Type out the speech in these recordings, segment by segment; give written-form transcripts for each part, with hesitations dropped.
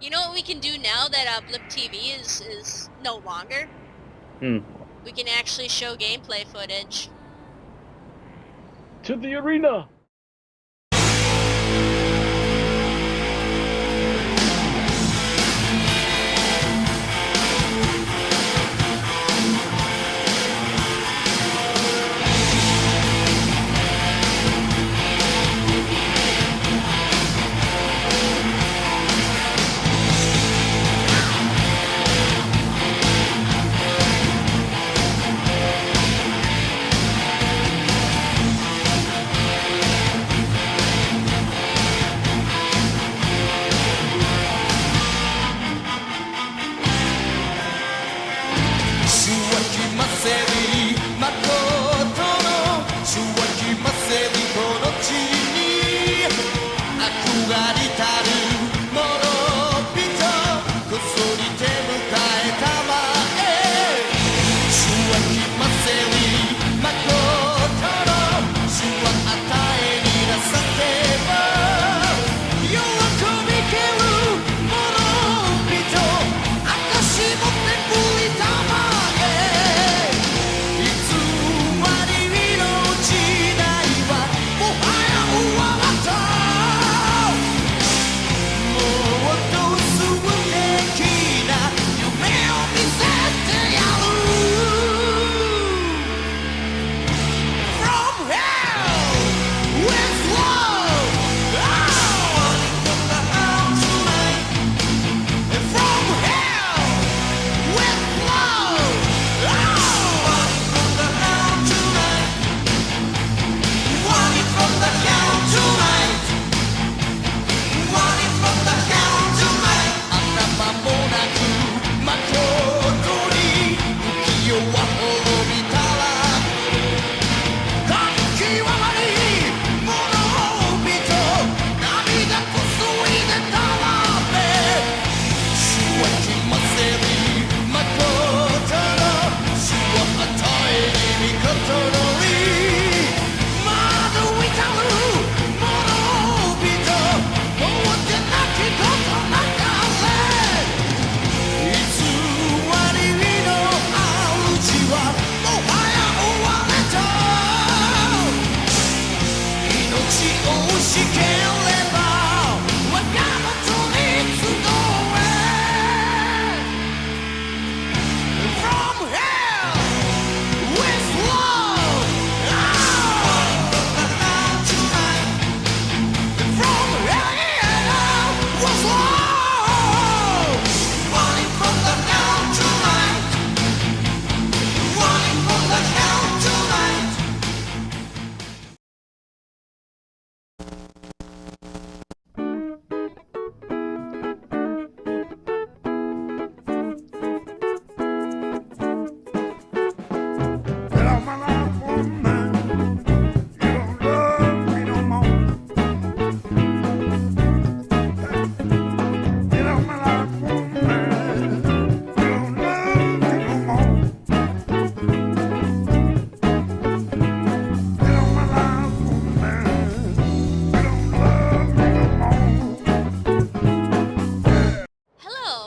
You know what we can do now that Blip TV is no longer? We can actually show gameplay footage. To the arena!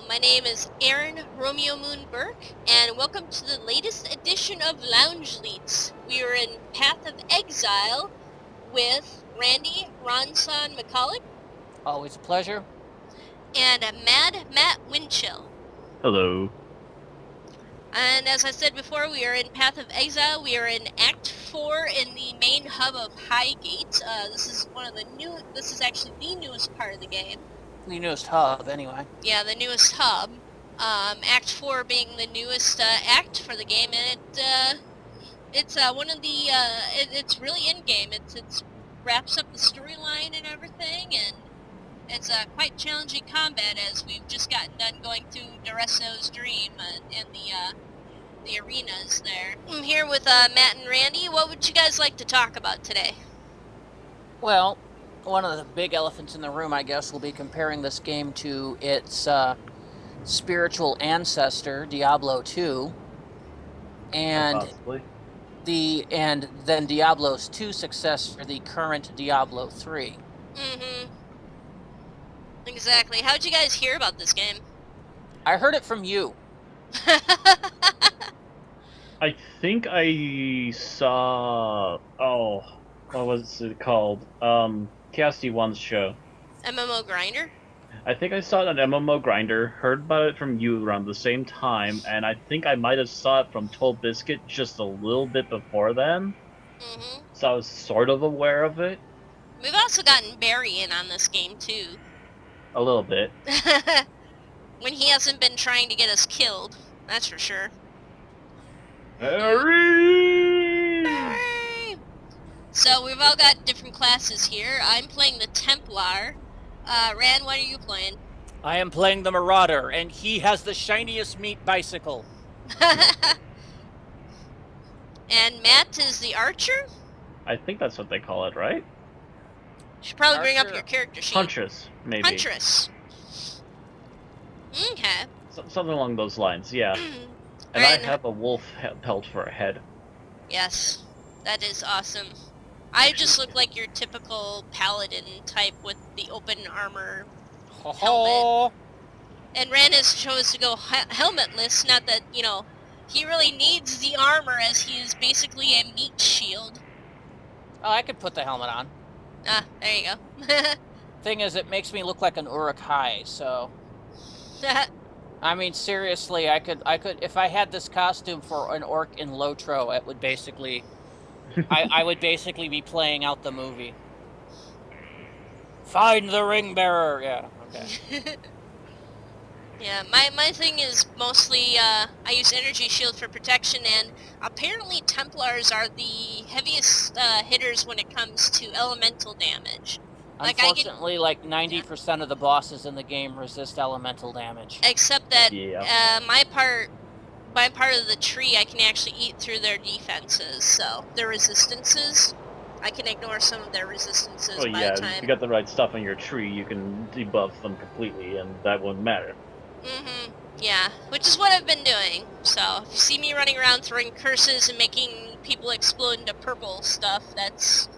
My name is Aaron Romeo Moon Burke, and welcome to the latest edition of Lounge Leets. We are in Path of Exile with Randy Ronson McCulloch. Always a pleasure. And Mad Matt Winchill. Hello. And as I said before, we are in Path of Exile. We are in Act 4 in the main hub of Highgate. This is actually the newest part of the game. The newest hub, anyway. Yeah, the newest hub. Act 4 being the newest act for the game, and it's one of the it's really in game. It's wraps up the storyline and everything, and it's quite challenging combat as we've just gotten done going through Doreso's Dream and the arenas there. I'm here with Matt and Randy. What would you guys like to talk about today? Well, one of the big elephants in the room, I guess, will be comparing this game to its spiritual ancestor, Diablo 2, and then Diablo's 2 successor, the current Diablo 3. Mm-hmm. Exactly. How'd you guys hear about this game? I heard it from you. I think I saw. Oh, what was it called? Casty One's show. MMO Grinder? I think I saw it on MMO Grinder, heard about it from you around the same time, and I think I might have saw it from Toll Biscuit just a little bit before then. Mm-hmm. So I was sort of aware of it. We've also gotten Barry in on this game, too. A little bit. When he hasn't been trying to get us killed, that's for sure. Harry! Barry! So we've all got different classes here. I'm playing the Templar. Rand, what are you playing? I am playing the Marauder, and he has the shiniest meat bicycle. And Matt is the Archer? I think that's what they call it, right? Should probably bring up Archer. your character sheet. Huntress, maybe. Huntress. Okay. Something along those lines, yeah. And Rand, I have a wolf pelt for a head. yes, that is awesome. I just look like your typical paladin type with the open armor. Ho-ho! And Rand has chose to go helmetless, not that, you know, he really needs the armor as he is basically a meat shield. Oh, I could put the helmet on. Ah, there you go. Thing is, it makes me look like an Uruk-hai, so... I mean, seriously, I could, if I had this costume for an orc in Lotro, it would basically... I would basically be playing out the movie. Find the ring bearer! Yeah, okay. Yeah, my thing is mostly, I use energy shield for protection, and apparently Templars are the heaviest hitters when it comes to elemental damage. Like Unfortunately, like 90% of the bosses in the game resist elemental damage. Except that Yeah. my part of the tree, I can actually eat through their defenses, so their resistances, I can ignore some of their resistances Oh by yeah, the if time. you got the right stuff on your tree, you can debuff them completely, and that wouldn't matter. Mm-hmm. Yeah, which is what I've been doing. So, if you see me running around throwing curses and making people explode into purple stuff, that's...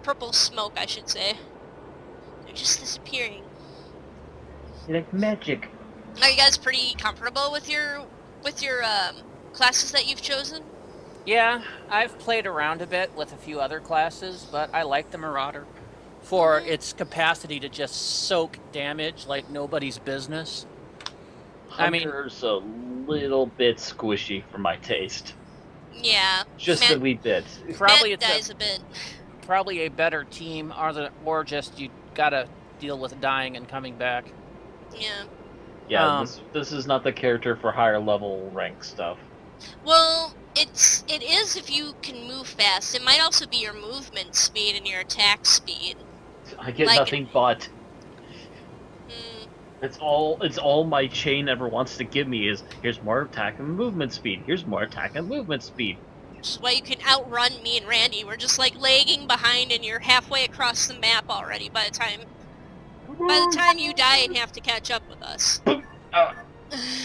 purple smoke, I should say. They're just disappearing. Like magic. Are you guys pretty comfortable with your classes that you've chosen? Yeah, I've played around a bit with a few other classes, but I like the Marauder for its capacity to just soak damage like nobody's business. Hunter's a little bit squishy for my taste. Yeah. Just a wee bit. Probably Matt dies a bit. Probably a better team, or just you gotta deal with dying and coming back. Yeah. Yeah, this is not the character for higher level rank stuff. Well, it is if you can move fast. It might also be your movement speed and your attack speed. I get Like- nothing but. Mm, It's all my chain ever wants to give me is here's more attack and movement speed. Here's more attack and movement speed. which is why you can outrun me and Randy. We're just like lagging behind, and you're halfway across the map already by the time you die and have to catch up with us.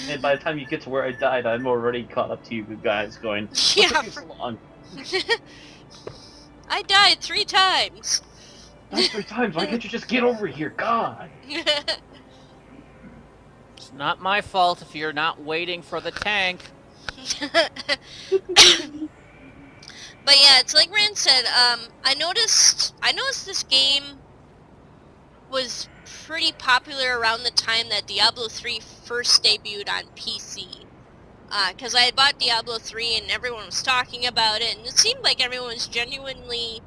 And by the time you get to where I died, I'm already caught up to you guys going, what Yeah, took you so long? I died 3 times. That's 3 times, why can't you just get over here? God! It's not my fault if you're not waiting for the tank. But yeah, it's like Rand said, I noticed this game was pretty popular around the time that Diablo 3 first debuted on PC. Because I had bought Diablo 3 and everyone was talking about it, and it seemed like everyone was genuinely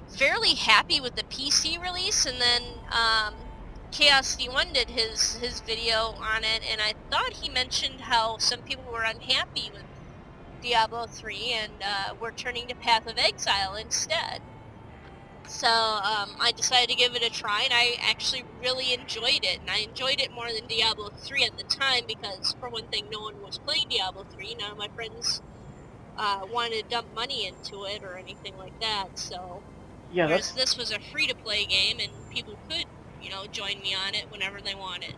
fairly happy with the PC release, and then Chaos D1 did his video on it, and I thought he mentioned how some people were unhappy with Diablo 3 and were turning to Path of Exile instead. So I decided to give it a try, and I actually really enjoyed it. And I enjoyed it more than Diablo 3 at the time because, for one thing, no one was playing Diablo 3. None of my friends wanted to dump money into it or anything like that. So, Yeah, whereas this was a free-to-play game, and people could, join me on it whenever they wanted.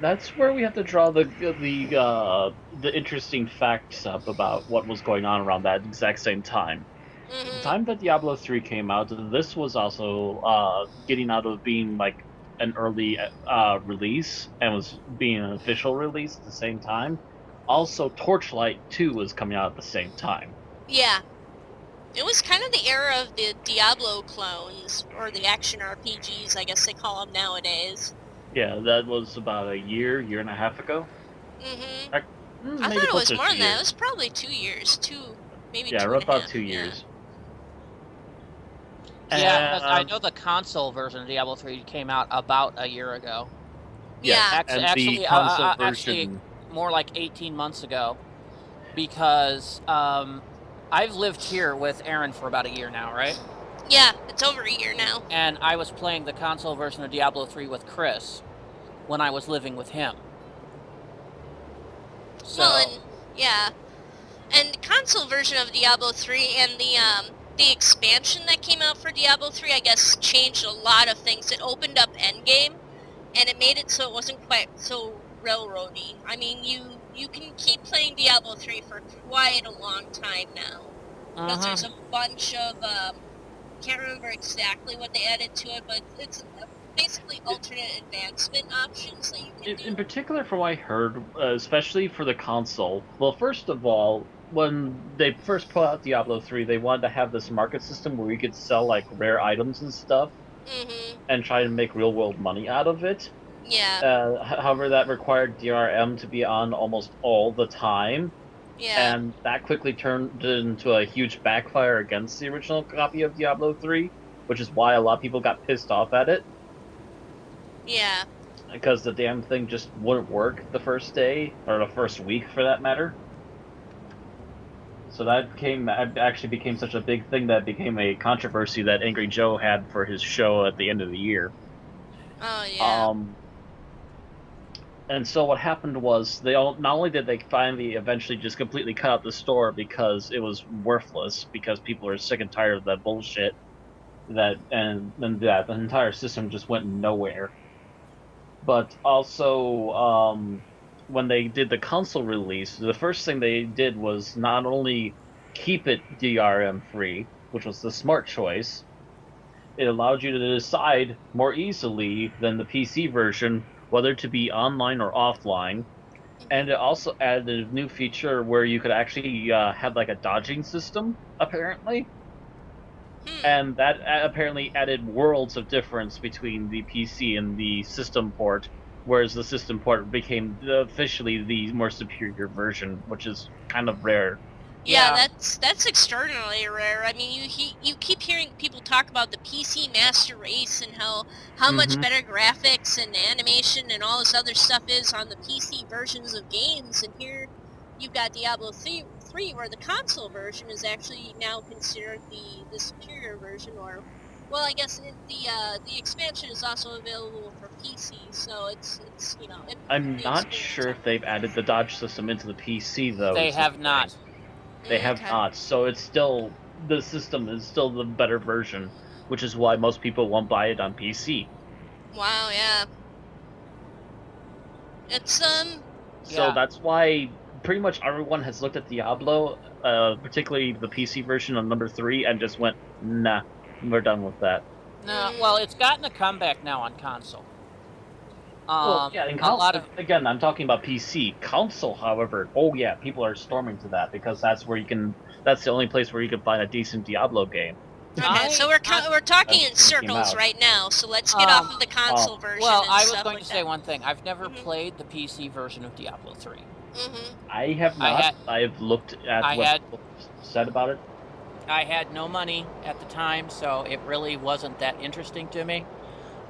that's where we have to draw the interesting facts up about what was going on around that exact same time. The time that Diablo 3 came out, this was also getting out of being like an early release and was being an official release at the same time. Also, Torchlight 2 was coming out at the same time. Yeah. It was kind of the era of the Diablo clones, or the action RPGs, I guess they call them nowadays. Yeah, that was about a year and a half ago. Mm-hmm. I I thought it was more than that. It was probably 2 years. Maybe 2 and a half. About 2 years. Yeah, I know the console version of Diablo 3 came out about a year ago. Yeah. Actually, more like 18 months ago, because I've lived here with Aaron for about a year now, right? Yeah, it's over a year now. And I was playing the console version of Diablo 3 with Chris when I was living with him. So. Well, and the console version of Diablo 3 and the expansion that came out for Diablo 3, I guess, changed a lot of things. It opened up Endgame, and it made it so it wasn't quite so railroady. I mean, you can keep playing Diablo 3 for quite a long time now. Because there's a bunch of, can't remember exactly what they added to it, but it's basically alternate advancement options that you can do. In particular, from what I heard, especially for the console, well, first of all, when they first put out Diablo 3, they wanted to have this market system where we could sell, like, rare items and stuff, and try to make real-world money out of it. Yeah. However, that required DRM to be on almost all the time. Yeah. And that quickly turned into a huge backfire against the original copy of Diablo 3, which is why a lot of people got pissed off at it. Yeah. Because the damn thing just wouldn't work the first day, or the first week for that matter. So that actually became such a big thing that became a controversy that Angry Joe had for his show at the end of the year. Oh, yeah. And so what happened was not only did they finally eventually just completely cut out the store because it was worthless, because people are sick and tired of that bullshit, the entire system just went nowhere. But also, when they did the console release, the first thing they did was not only keep it DRM free, which was the smart choice, it allowed you to decide more easily than the PC version whether to be online or offline, and it also added a new feature where you could actually have like a dodging system, apparently. And that apparently added worlds of difference between the PC and the system port, whereas the system port became officially the more superior version, which is kind of rare. Yeah, that's extraordinarily rare. I mean, you keep hearing people talk about the PC master race and how much better graphics and animation and all this other stuff is on the PC versions of games, and here you've got Diablo 3 where the console version is actually now considered the superior version, or, well, I guess the expansion is also available for PC, so it's you know. I'm not sure if they've added the dodge system into the PC though. They have not. They have not, so it's still, the system is still the better version, which is why most people won't buy it on PC. Wow, yeah. It's So that's why pretty much everyone has looked at Diablo, particularly the PC version on number 3, and just went, nah, we're done with that. No, well, it's gotten a comeback now on console. Well, yeah, in console, again, I'm talking about PC. Console, however, oh yeah, people are storming to that because that's where that's the only place where you can find a decent Diablo game. Okay, so we're talking in circles right now, so let's get off of the console version. Well, I was going to say one thing. I've never played the PC version of Diablo 3. I have not. I have looked at what people said about it. I had no money at the time, so it really wasn't that interesting to me.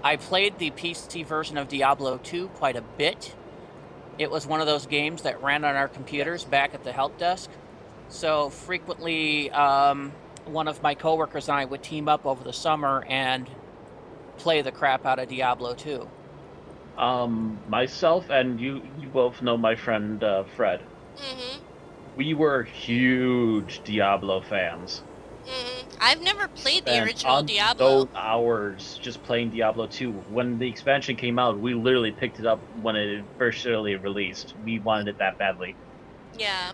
I played the PC version of Diablo 2 quite a bit. It was one of those games that ran on our computers back at the help desk. So frequently, one of my coworkers and I would team up over the summer and play the crap out of Diablo 2. Myself and you both know my friend Fred. We were huge Diablo fans. I've never played the original Diablo. Those hours just playing Diablo 2. When the expansion came out, we literally picked it up when it first released. We wanted it that badly. Yeah.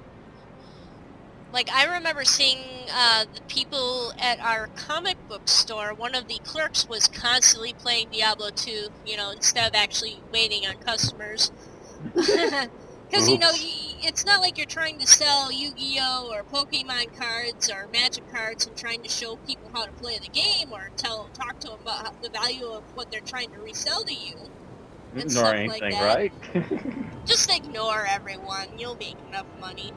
Like, I remember seeing the people at our comic book store, one of the clerks was constantly playing Diablo 2, you know, instead of actually waiting on customers. Because, you know, Oops. it's not like you're trying to sell Yu-Gi-Oh! Or Pokemon cards or Magic cards and trying to show people how to play the game or talk to them about the value of what they're trying to resell to you and Nor stuff like anything, that. right? Just ignore everyone. You'll make enough money.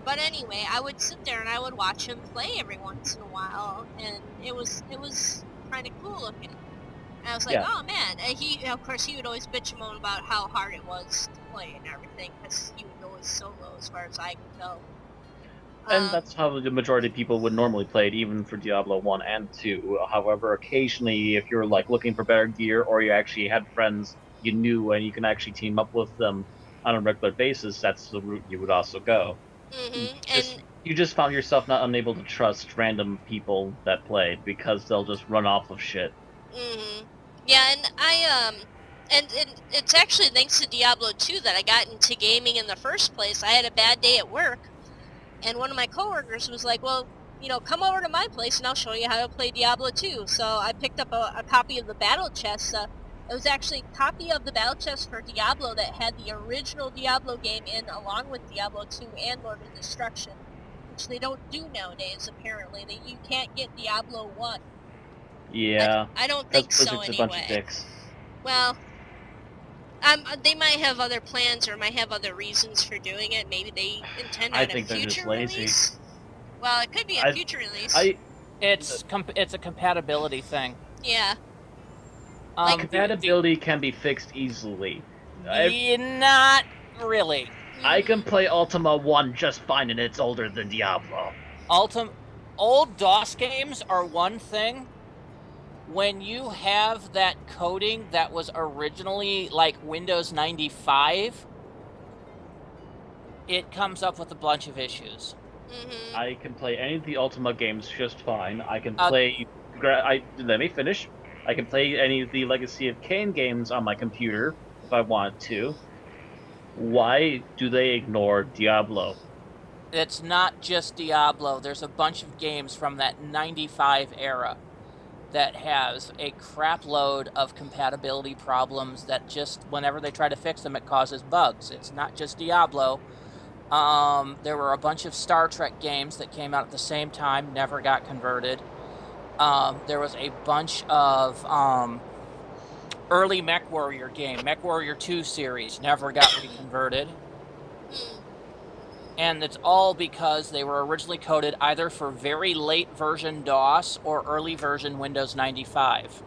But anyway, I would sit there and I would watch him play every once in a while, and it was kind of cool looking. And I was like, Yeah. oh man. And of course, he would always bitch and moan about how hard it was to play and everything, because he would always solo, as far as I could tell. And that's how the majority of people would normally play it, even for Diablo 1 and 2. However, occasionally, if you're like looking for better gear, or you actually had friends you knew and you can actually team up with them on a regular basis, that's the route you would also go. And You just found yourself not unable to trust random people that played because they'll just run off of shit. yeah, and and it's actually thanks to Diablo 2 that I got into gaming in the first place. I had a bad day at work, and one of my coworkers was like, well, you know, come over to my place and I'll show you how to play Diablo 2. So I picked up a copy of the battle chest. It was actually a copy of the battle chest for Diablo that had the original Diablo game in, along with Diablo 2 and Lord of Destruction, which they don't do nowadays, apparently. You can't get Diablo 1. Yeah, I don't because think so, Blizzard's a bunch of anyway. dicks. Well, they might have other plans or might have other reasons for doing it. Maybe they intend on I a think they're just future lazy. release. Well, it could be a future release. It's a compatibility thing. Yeah. Compatibility can be fixed easily. Not really. I can play Ultima 1 just fine, and it's older than Diablo. Old DOS games are one thing. When you have that coding that was originally like Windows 95, it comes up with a bunch of issues. I can play any of the Ultima games just fine. I can play... let me finish. I can play any of the Legacy of Kain games on my computer if I want to. Why do they ignore Diablo? It's not just Diablo. There's a bunch of games from that 95 era that has a crap load of compatibility problems that just, whenever they try to fix them, it causes bugs. It's not just Diablo. There were a bunch of Star Trek games that came out at the same time, never got converted. There was a bunch of early MechWarrior game, MechWarrior 2 series, never got reconverted. And it's all because they were originally coded either for very late version DOS or early version Windows 95.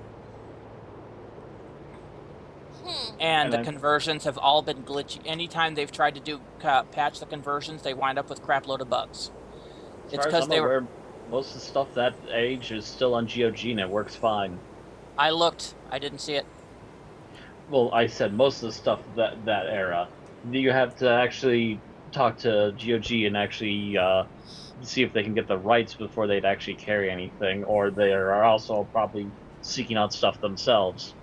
And the conversions have all been glitchy. Anytime they've tried to do patch the conversions, they wind up with crap load of bugs. It's because they were... Most of the stuff that age is still on GOG and it works fine. I looked. I didn't see it. Well, I said most of the stuff that era. You have to actually talk to GOG and actually see if they can get the rights before they'd actually carry anything, or they are also probably seeking out stuff themselves.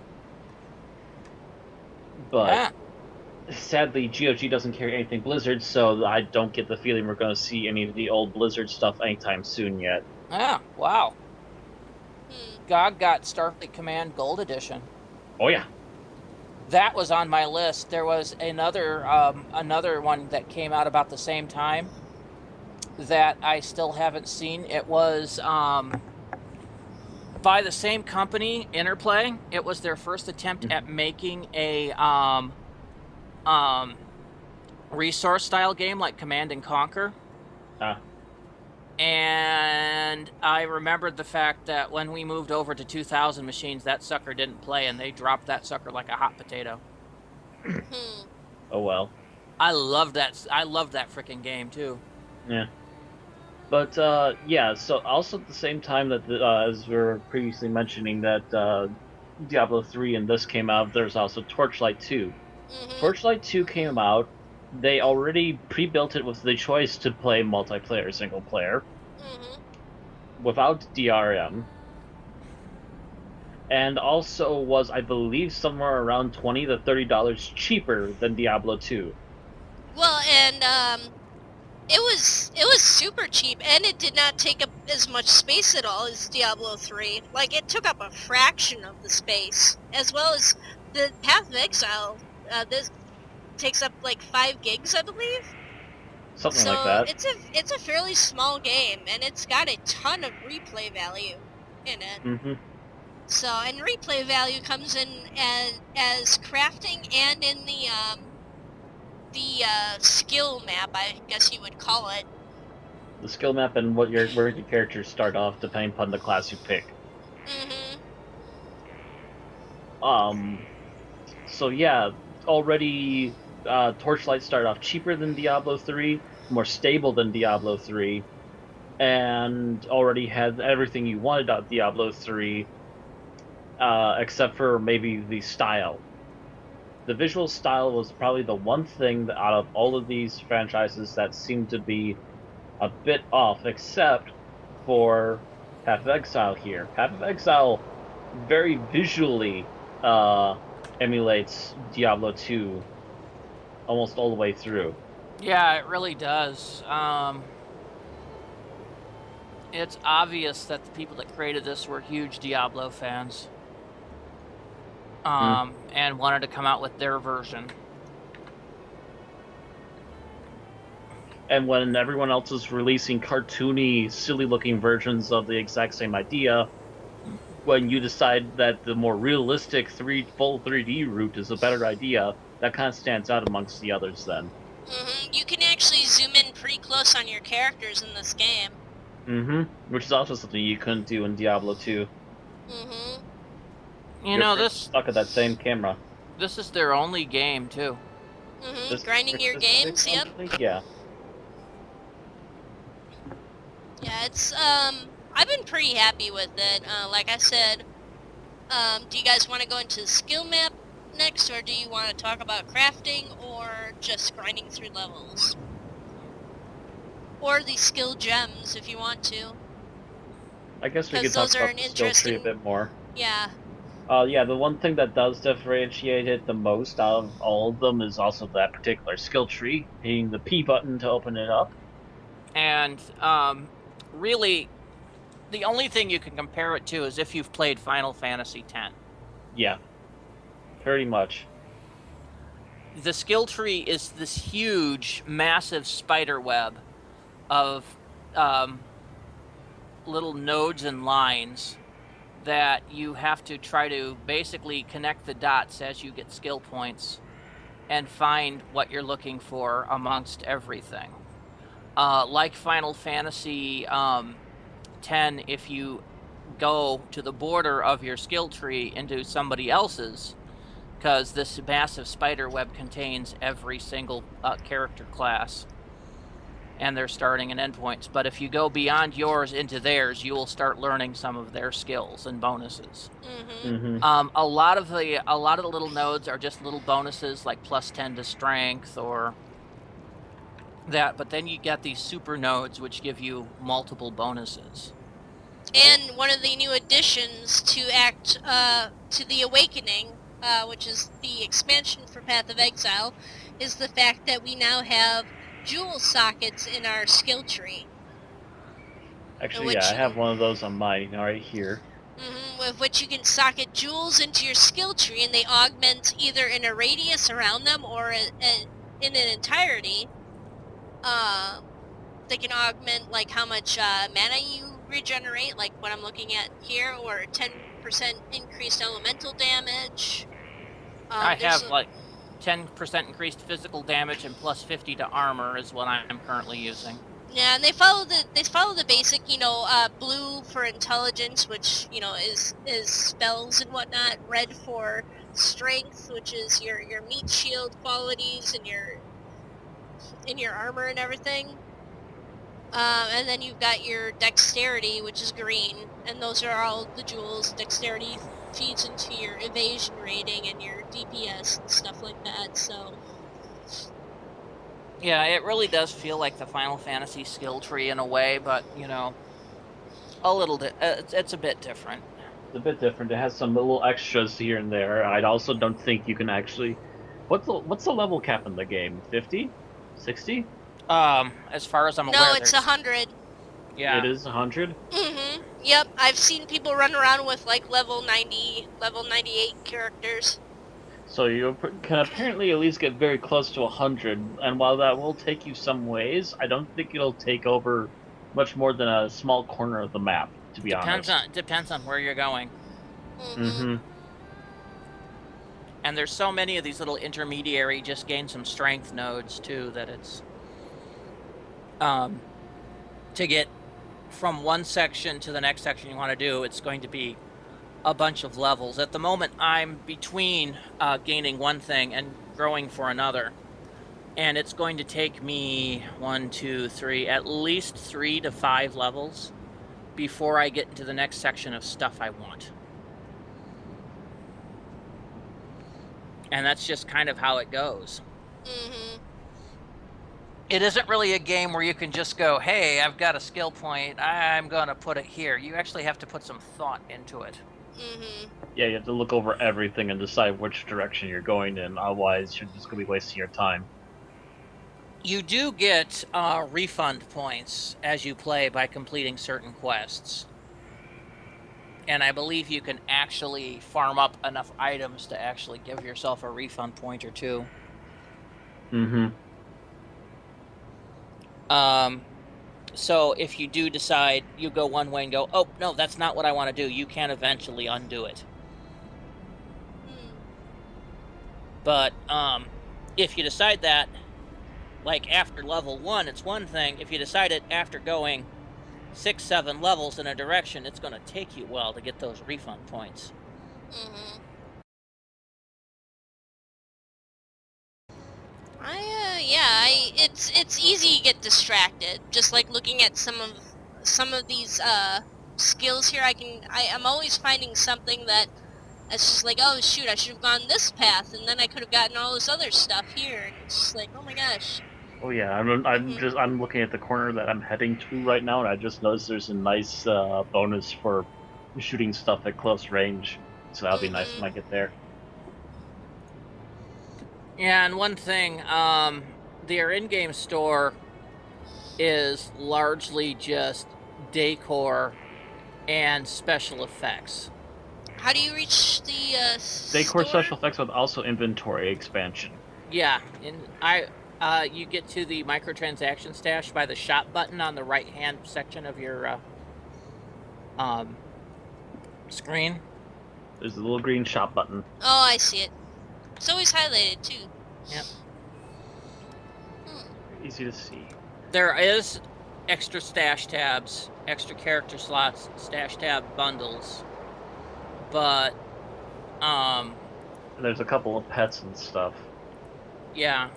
But sadly, GOG doesn't carry anything Blizzard, so I don't get the feeling we're going to see any of the old Blizzard stuff anytime soon yet. Ah, wow. GOG got Starfleet Command Gold Edition. Oh yeah. That was on my list. There was another one that came out about the same time that I still haven't seen. It was by the same company, Interplay. It was their first attempt at making a resource style game like Command and Conquer. And I remembered the fact that when we moved over to 2000 machines, that sucker didn't play, and they dropped that sucker like a hot potato. Oh well. I loved that freaking game too. Yeah. But yeah. So also at the same time that as we were previously mentioning that Diablo 3 and this came out, there's also Torchlight 2. Torchlight 2 came out. They already pre-built it with the choice to play multiplayer, single player, without DRM, and also was, I believe, somewhere around $20 to $30 cheaper than Diablo 2. Well, and It was super cheap, and it did not take up as much space at all as Diablo 3. Like, it took up a fraction of the space, as well as the Path of Exile. This takes up like 5 gigs, I believe. Something So like that. it's a fairly small game, and it's got a ton of replay value in it. Mm-hmm. So, and replay value comes in as crafting and in the skill map, I guess you would call it. The skill map and where your characters start off, depending upon the class you pick. So yeah, already Torchlight started off cheaper than Diablo 3, more stable than Diablo 3, and already had everything you wanted out of Diablo 3, except for maybe the style. The visual style was probably the one thing that out of all of these franchises that seemed to be a bit off, except for Path of Exile here. Path of Exile very visually emulates Diablo 2 almost all the way through. Yeah, it really does. It's obvious that the people that created this were huge Diablo fans. And wanted to come out with their version. And when everyone else is releasing cartoony, silly-looking versions of the exact same idea, when you decide that the more realistic full 3D route is a better idea, that kind of stands out amongst the others then. You can actually zoom in pretty close on your characters in this game. Which is also something you couldn't do in Diablo 2. You know, this stuck at that same camera. This is their only game too. Grinding your games, yep. Yeah. Yeah, it's I've been pretty happy with it. Like I said, do you guys want to go into the skill map next, or do you want to talk about crafting, or just grinding through levels? Or the skill gems, if you want to. I guess we could talk about the skill tree a bit more. Yeah. Yeah, the one thing that does differentiate it the most out of all of them is also that particular skill tree, hitting the P button to open it up. And really, the only thing you can compare it to is if you've played Final Fantasy X. Yeah, pretty much. The skill tree is this huge, massive spider web of little nodes and lines that you have to try to basically connect the dots as you get skill points and find what you're looking for amongst everything. Like Final Fantasy X, if you go to the border of your skill tree into somebody else's, because this massive spider web contains every single character class and their starting and endpoints. But if you go beyond yours into theirs, you will start learning some of their skills and bonuses. A lot of the little nodes are just little bonuses, like +10 to strength or that. But then you get these super nodes, which give you multiple bonuses. And one of the new additions to the Awakening, which is the expansion for Path of Exile, is the fact that we now have jewel sockets in our skill tree. Actually, yeah, I have one of those on mine right here. With which you can socket jewels into your skill tree, and they augment either in a radius around them or in an entirety. They can augment like how much mana you regenerate, like what I'm looking at here, or 10% increased elemental damage. I have like 10% increased physical damage and +50 to armor is what I'm currently using. Yeah, and they follow the basic, blue for intelligence, which is spells and whatnot. Red for strength, which is your meat shield qualities and your armor and everything. And then you've got your dexterity, which is green, and those are all the jewels. Dexterity feeds into your evasion rating and your DPS and stuff like that, so... Yeah, it really does feel like the Final Fantasy skill tree in a way, but, a little bit. It's a bit different. It's a bit different. It has some little extras here and there. I also don't think you can actually... What's the level cap in the game? 50? 60? As far as I'm No, aware, it's there's 100. yeah. It is 100? Mm-hmm. Yep, I've seen people run around with like level 90, level 98 characters. So you can apparently at least get very close to 100, and while that will take you some ways, I don't think it'll take over much more than a small corner of the map, to be honest. Depends on where you're going. Mm-hmm. And there's so many of these little intermediary just gain some strength nodes too that it's to get from one section to the next section you want to do, it's going to be a bunch of levels. At the moment, I'm between gaining one thing and growing for another. And it's going to take me 1, 2, 3, at least 3 to 5 levels before I get into the next section of stuff I want. And that's just kind of how it goes. Mm-hmm. It isn't really a game where you can just go, hey, I've got a skill point, I'm going to put it here. You actually have to put some thought into it. Mm-hmm. Yeah, you have to look over everything and decide which direction you're going in, otherwise you're just going to be wasting your time. You do get refund points as you play by completing certain quests. And I believe you can actually farm up enough items to actually give yourself a refund point or two. So if you do decide you go one way and go, oh, no, that's not what I want to do, you can eventually undo it. But if you decide that, like after level 1, it's one thing. If you decide it after going 6, 7 levels in a direction, it's going to take you a while to get those refund points. Mm-hmm. It's easy to get distracted. Just like looking at some of these skills here, I'm always finding something that it's just like, oh shoot, I should have gone this path, and then I could have gotten all this other stuff here, and it's just like, oh my gosh. Oh yeah, I'm looking at the corner that I'm heading to right now, and I just noticed there's a nice bonus for shooting stuff at close range. So that'll be nice when I get there. Yeah, and one thing, their in-game store is largely just decor and special effects. How do you reach the Decor store? special effects with also inventory expansion. Yeah, you get to the microtransaction stash by the shop button on the right-hand section of your screen. There's a little green shop button. Oh, I see it. It's always highlighted too. Yep. Easy to see. There is extra stash tabs, extra character slots, stash tab bundles, but And there's a couple of pets and stuff. yeah.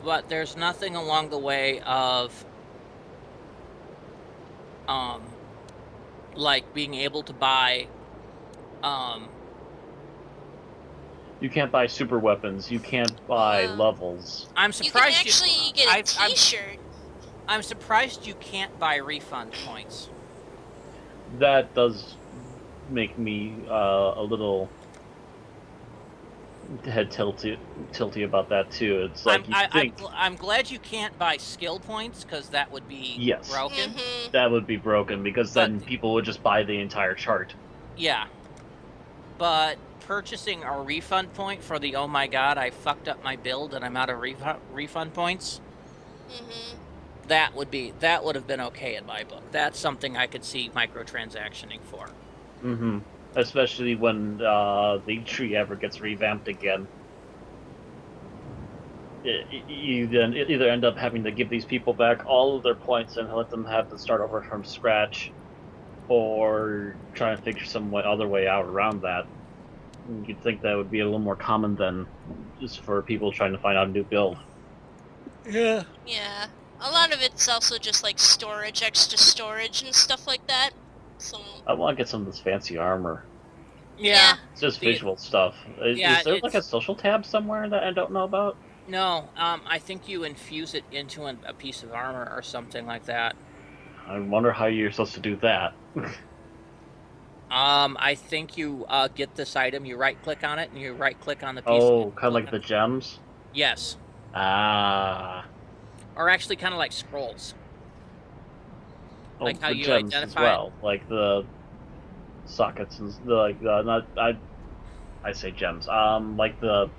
But there's nothing along the way of like being able to buy You can't buy super weapons. You can't buy levels. I'm surprised you can actually get a t-shirt. I'm surprised you can't buy refund points. That does make me a little head tilty about that too. It's like I'm glad you can't buy skill points, because that would be broken. Mm-hmm. That would be broken, because then people would just buy the entire chart. Yeah. But purchasing a refund point for the, oh my god, I fucked up my build and I'm out of refund points, that would have been okay in my book. That's something I could see microtransactioning for. Especially when the tree ever gets revamped again. You then either end up having to give these people back all of their points and let them have to start over from scratch, or try and figure some other way out around that. You'd think that would be a little more common than just for people trying to find out a new build. Yeah. Yeah. A lot of it's also just like storage, extra storage and stuff like that. So I want to get some of this fancy armor. Yeah. It's just visual stuff. Is there like a social tab somewhere that I don't know about? No, I think you infuse it into a piece of armor or something like that. I wonder how you're supposed to do that. I think you get this item, you right-click on it, and you right-click on the piece. Oh, kind of like the gems? Yes. Ah. are actually kind of like scrolls. Like how for you gems as identify well, like the sockets and I say gems. Like the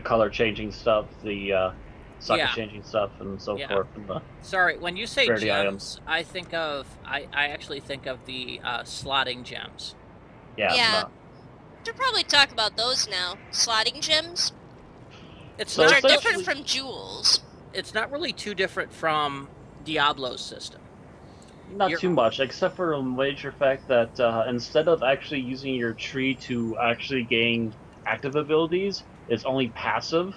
color changing stuff, the socket Yeah. changing stuff, and so Yeah. forth. And the Sorry, when you say rarity gems, items. I actually think of the slotting gems. Yeah. No. Should probably talk about those now. Slotting gems, It's So which not are different essentially- from jewels. it's not really too different from Diablo's system. Not You're- too much, except for a major fact that instead of actually using your tree to actually gain active abilities, it's only passive,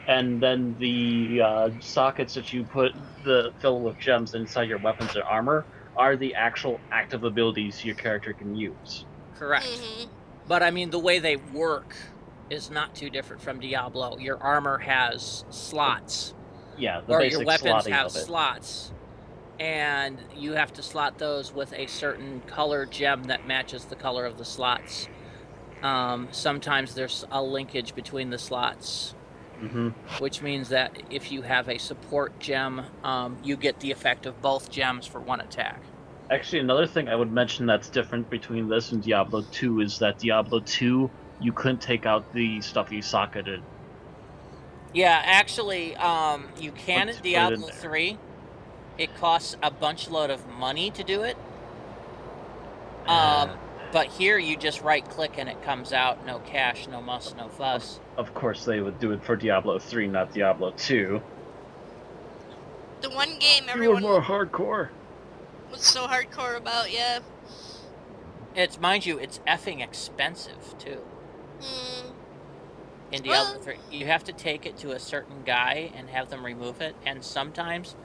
and then the sockets that you fill with gems inside your weapons and armor are the actual active abilities your character can use. Correct. Mm-hmm. But I mean, the way they work is not too different from Diablo. Your armor has slots, Yeah, the or basic your weapons slotting have of it. slots, and you have to slot those with a certain color gem that matches the color of the slots. Sometimes there's a linkage between the slots, which means that if you have a support gem, you get the effect of both gems for one attack. Actually, another thing I would mention that's different between this and Diablo 2 is that Diablo 2, you couldn't take out the stuff you socketed. Yeah, actually, you can Let's in put it in Diablo there. 3. It costs a bunch load of money to do it. But here you just right click and it comes out. No cash, no muss, no fuss. Of course, they would do it for Diablo 3, not Diablo 2. The one game You were everyone more hardcore. was so hardcore about, yeah. Mind you, it's effing expensive too. Mm. In Diablo 3, you have to take it to a certain guy and have them remove it. And sometimes,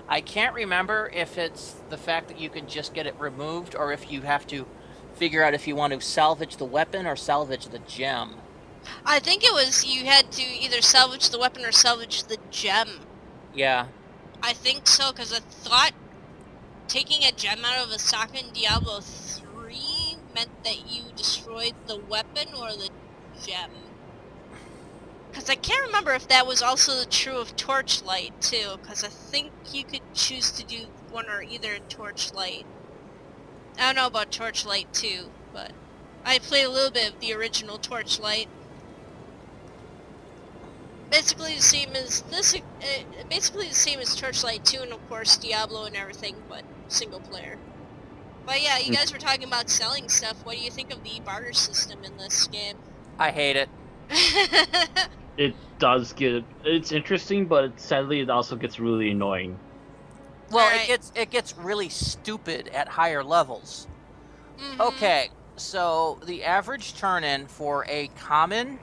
I can't remember if it's the fact that you can just get it removed or if you have to figure out if you want to salvage the weapon or salvage the gem. I think it was you had to either salvage the weapon or salvage the gem. Yeah. I think so, because I thought taking a gem out of a socket in Diablo 3 meant that you destroyed the weapon or the gem. Because I can't remember if that was also true of Torchlight, too, because I think you could choose to do one or either in Torchlight. I don't know about Torchlight 2, but I played a little bit of the original Torchlight. Basically the same as this, basically the same as Torchlight 2 and of course Diablo and everything, but single player. But yeah, you guys were talking about selling stuff. What do you think of the barter system in this game? I hate it. It does it's interesting, but sadly it also gets really annoying. Well, Right. it gets really stupid at higher levels. Mhm. Okay, so the average turn-in for a common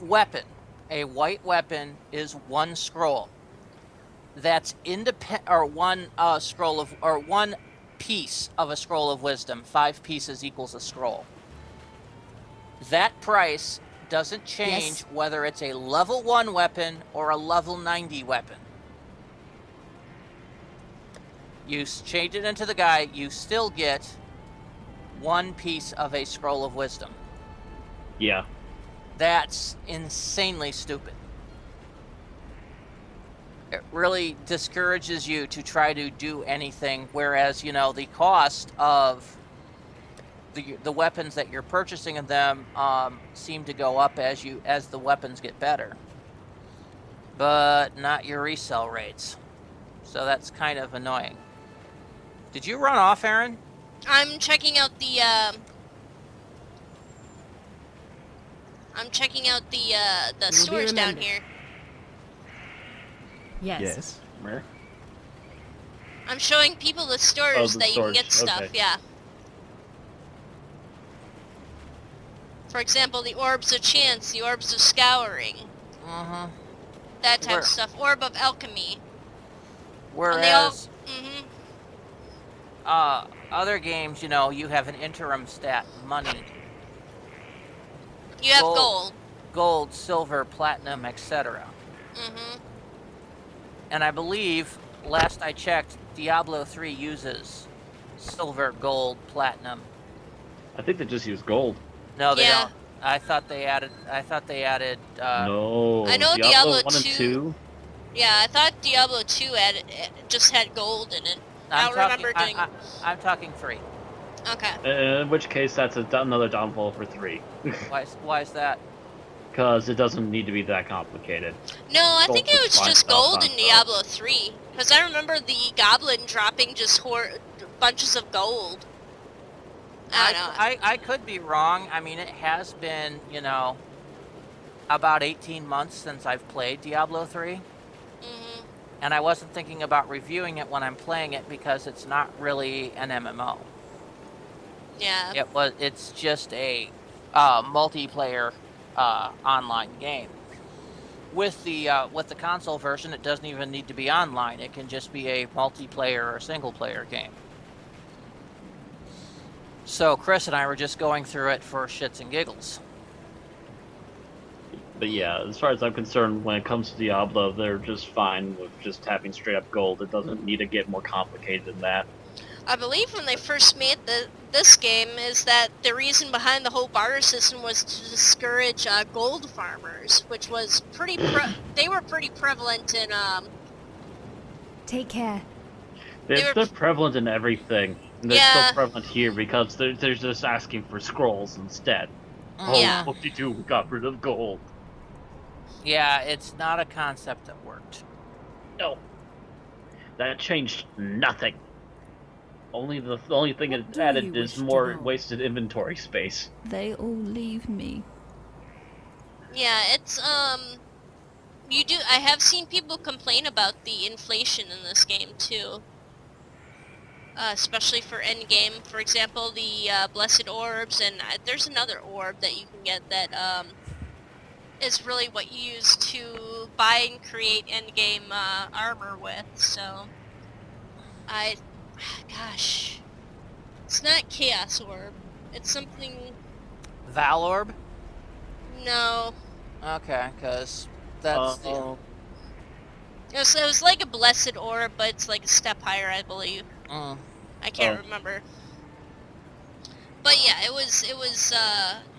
weapon, a white weapon, is 1 scroll. That's independent, or 1 scroll of, or 1 piece of a scroll of wisdom. 5 pieces equals a scroll. That price doesn't change whether it's a level 1 weapon or a level 90 weapon. You change it into the guy, you still get 1 piece of a scroll of wisdom. Yeah. That's insanely stupid. It really discourages you to try to do anything, whereas, you know, the cost of the weapons that you're purchasing of them seem to go up as the weapons get better. But not your resale rates. So that's kind of annoying. Did you run off, Aaron? I'm checking out the stores down remembered. here. Yes. Where? I'm showing people the stores the that you can storage, get stuff, okay. yeah. For example, the Orbs of Chance, the Orbs of Scouring, Uh-huh. that type Where- of stuff. Orb of Alchemy. Whereas Mm-hmm. other games, you know, you have an interim stat, money, You have Gold. gold. gold, silver, platinum, etc. Mm-hmm. And I believe, last I checked, Diablo 3 uses silver, gold, platinum. I think they just use gold. No, they Yeah. don't. I thought they added. No. I know Diablo 1 and 2 2 Yeah, I thought Diablo 2 just had gold in it. I don't remember doing... I'm talking 3. Okay. In which case, that's another downfall for 3. Why is that? Because it doesn't need to be that complicated. No, I think Gold it was fine just stuff gold on in Diablo 3. Because I remember the goblin dropping just bunches of gold. I don't know. I could be wrong. I mean, it has been, about 18 months since I've played Diablo 3. Mm-hmm. And I wasn't thinking about reviewing it when I'm playing it because it's not really an MMO. Yeah. It's just a multiplayer online game. With the console version, it doesn't even need to be online. It can just be a multiplayer or single player game. So Chris and I were just going through it for shits and giggles. But yeah, as far as I'm concerned, when it comes to Diablo, they're just fine with just tapping straight up gold. It doesn't need to get more complicated than that. I believe when they first made this game is that the reason behind the whole barter system was to discourage gold farmers, which was they were pretty prevalent in Take care. They're prevalent in everything. And they're still prevalent here because they're just asking for scrolls instead. Yeah. Oh, 52 got rid of gold. Yeah, it's not a concept that worked. No. That changed nothing. The only thing it added is more wasted inventory space. They all leave me. Yeah, it's I have seen people complain about the inflation in this game too. Especially for endgame. For example, the Blessed Orbs, and there's another orb that you can get that is really what you use to buy and create endgame armor with, so... Gosh... It's not Chaos Orb. It's something... Val Orb? No. Okay, because that's It was like a Blessed Orb, but it's like a step higher, I believe. I can't remember. But yeah, it was,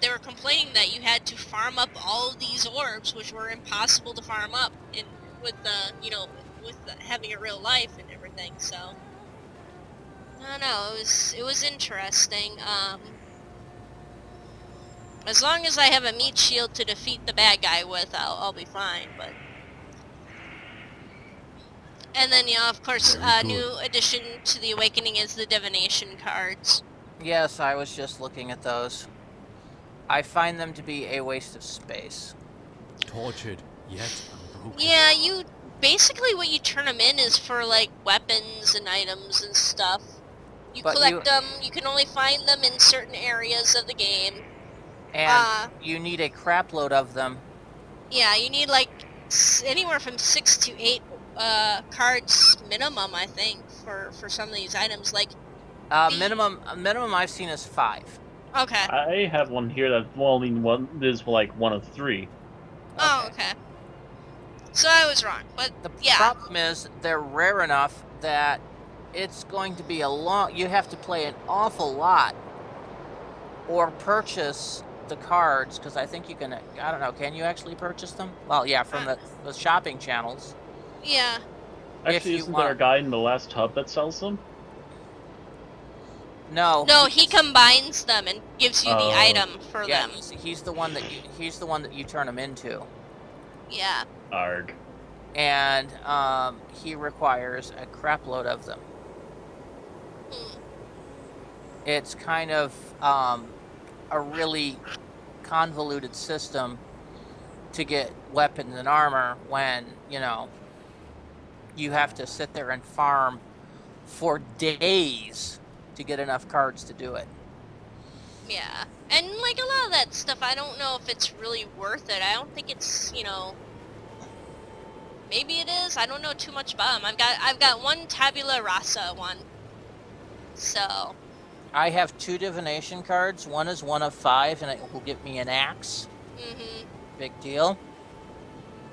they were complaining that you had to farm up all of these orbs, which were impossible to farm up with having a real life and everything, so. I don't know, it was interesting. As long as I have a meat shield to defeat the bad guy with, I'll be fine, but. And then, of course, new addition to the Awakening is the divination cards. Yes, I was just looking at those. I find them to be a waste of space. Tortured, yet unbroken. Yeah, basically what you turn them in is for, like, weapons and items and stuff. You collect them, you can only find them in certain areas of the game. And you need a crap load of them. Yeah, you need, like, anywhere from 6 to 8 cards minimum, I think, for some of these items. Like, minimum I've seen is 5. Okay. I have one here that only is like one of 3. Oh, okay. So I was wrong, but the problem is they're rare enough that it's going to be you have to play an awful lot or purchase the cards, because I think you can, I don't know, can you actually purchase them? Well, yeah, from the shopping channels. Yeah. Actually, isn't there a guy in the last hub that sells them? No. No, he combines them and gives you the item for them. He's the one that you turn them into. Yeah. Arg. And he requires a crap load of them. It's kind of a really convoluted system to get weapons and armor when, you have to sit there and farm for days to get enough cards to do it. Yeah. And, like, a lot of that stuff, I don't know if it's really worth it. I don't think it's, maybe it is. I don't know too much about them. I've got one Tabula Rasa one. So... I have 2 divination cards. One is 1 of 5, and it will get me an axe. Big deal.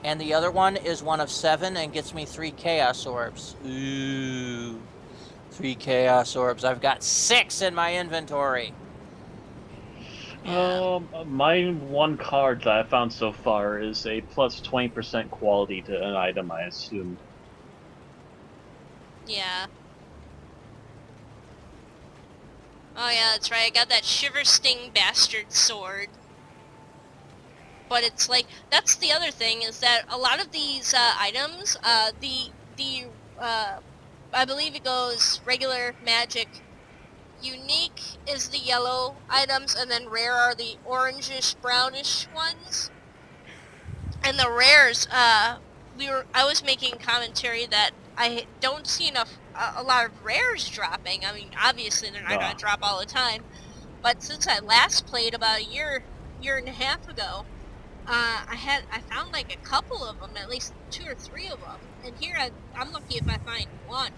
And the other one is 1 of 7 and gets me 3 chaos orbs. Ooh. 3 chaos orbs. I've got 6 in my inventory. Yeah. My one card that I found so far is a plus 20% quality to an item, I assume. Yeah. Oh yeah, that's right. I got that Shiver Sting Bastard sword. But it's like, that's the other thing, is that a lot of these items, I believe it goes regular, magic, unique is the yellow items, and then rare are the orangish, brownish ones. And the rares, I was making commentary that I don't see a lot of rares dropping. I mean, obviously they're not going Ah. to drop all the time, but since I last played about a year and a half ago, I found like a couple of them, at least 2 or 3 of them, and here I'm lucky if I find one.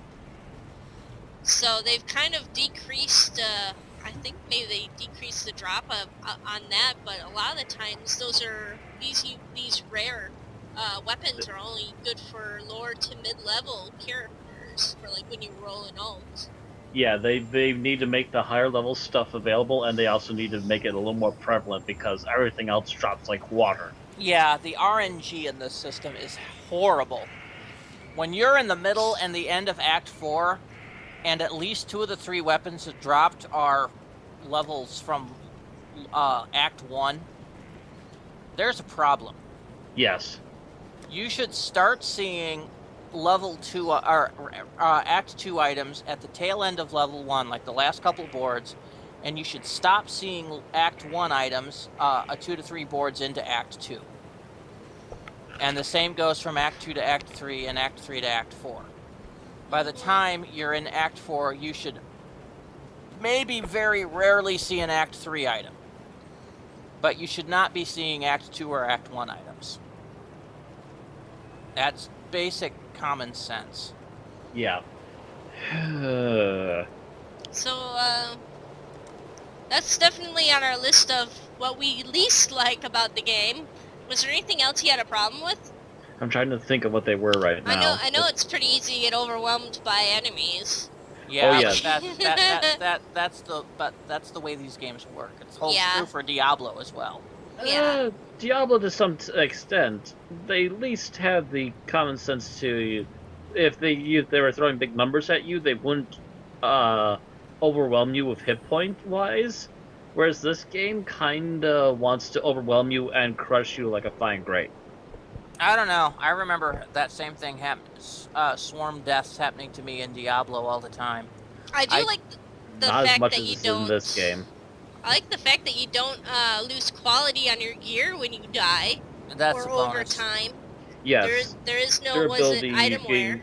So they've kind of decreased. I think maybe they decreased the drop on that, but a lot of the times these rare weapons are only good for lower to mid-level characters, for like when you roll in alts. Yeah, they need to make the higher level stuff available, and they also need to make it a little more prevalent because everything else drops like water. Yeah, the RNG in this system is horrible. When you're in the middle and the end of Act 4, and at least 2 of the 3 weapons that dropped are levels from Act 1, there's a problem. Yes. You should start seeing level 2 or Act 2 items at the tail end of level 1, like the last couple boards, and you should stop seeing Act 1 items 2 to 3 boards into Act 2. And the same goes from Act 2 to Act 3 and Act 3 to Act 4. By the time you're in Act 4, you should maybe very rarely see an Act 3 item. But you should not be seeing Act 2 or Act 1 items. That's basic common sense. Yeah. So that's definitely on our list of what we least like about the game. Was there anything else you had a problem with? I'm trying to think of what they were right now. I know it's pretty easy to get overwhelmed by enemies. Yeah, Oh, yeah. but that's the way these games work. It holds Yeah. true for Diablo as well. Yeah. Diablo, to some extent, they at least have the common sense to, if they were throwing big numbers at you, they wouldn't overwhelm you with hit point wise. Whereas this game kinda wants to overwhelm you and crush you like a fine grape. I don't know. I remember that same thing swarm deaths happening to me in Diablo all the time. I do like the Not as fact much that as you it's don't. in this game. I like the fact that you don't lose quality on your gear when you die That's or a over bonus. time. Yes. There is no Durability, item wear.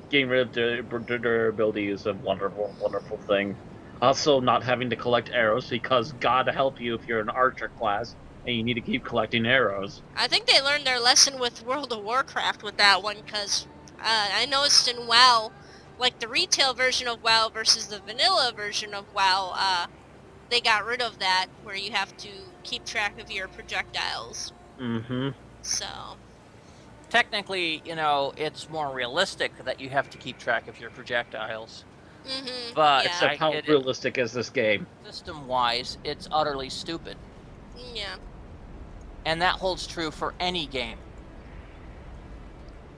getting rid of durability is a wonderful, wonderful thing. Also, not having to collect arrows, because God help you if you're an archer class and you need to keep collecting arrows. I think they learned their lesson with World of Warcraft with that one, because I noticed in WoW, like the retail version of WoW versus the vanilla version of WoW, they got rid of that, where you have to keep track of your projectiles. Mm-hmm. So. Technically, it's more realistic that you have to keep track of your projectiles. Mm-hmm. But yeah. Except how realistic is this game? System-wise, it's utterly stupid. Yeah. And that holds true for any game.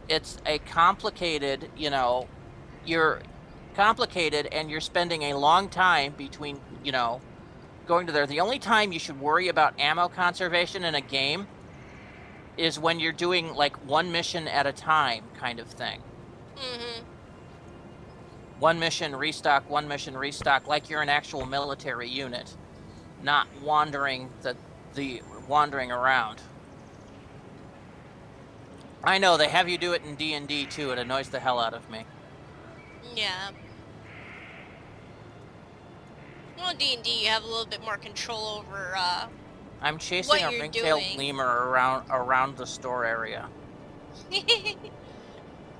It's a complicated, you're complicated and you're spending a long time between, going to there. The only time you should worry about ammo conservation in a game is when you're doing like one mission at a time kind of thing. Mm-hmm. One mission, restock, like you're an actual military unit, not wandering wandering around. I know, they have you do it in D&D too. It annoys the hell out of me. Yeah. Well, in D&D, you have a little bit more control over, I'm chasing a ring-tailed doing. lemur around the store area.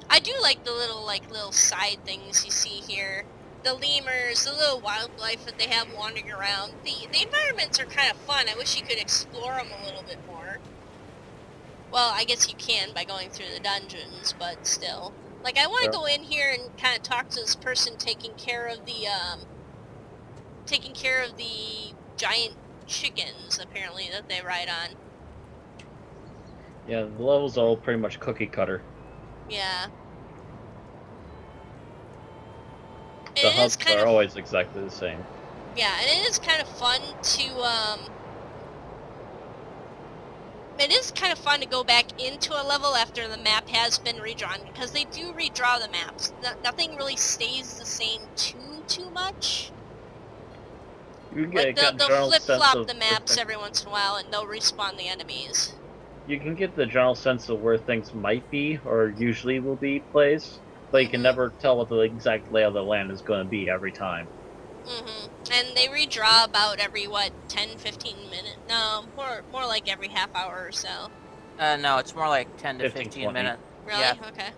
I do like the little side things you see here. The lemurs, the little wildlife that they have wandering around. The environments are kind of fun. I wish you could explore them a little bit more. Well, I guess you can by going through the dungeons, but still. Like, I want to go in here and kind of talk to this person taking care of the giant chickens, apparently, that they ride on. Yeah, the levels are all pretty much cookie cutter. Yeah. The It is hubs kind are of, always exactly the same. yeah, and it is kind of fun to go back into a level after the map has been redrawn, because they do redraw the maps. Nothing really stays the same too much. You can Like, get a they'll general sense flip-flop of the maps every once in a while, and they'll respawn the enemies. You can get the general sense of where things might be or usually will be placed, but you can never tell what the exact lay of the land is going to be every time. And they redraw about every, 10, 15 minutes? No, more like every half hour or so. No, it's more like 10 to 15, 15 20. minutes. Really? Yeah, Okay.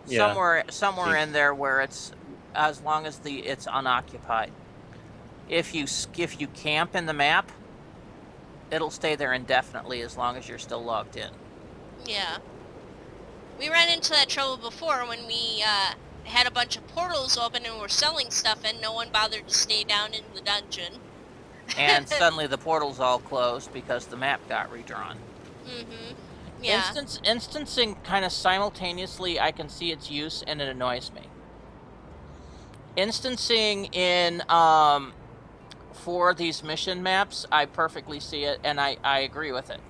Yeah. somewhere in there where it's as long as it's unoccupied. If you camp in the map, it'll stay there indefinitely as long as you're still logged in. Yeah. We ran into that trouble before when we had a bunch of portals open and were selling stuff, and no one bothered to stay down in the dungeon. And suddenly the portal's all closed because the map got redrawn. Yeah. Instancing kind of simultaneously, I can see its use and it annoys me. Instancing in for these mission maps, I perfectly see it and I agree with it.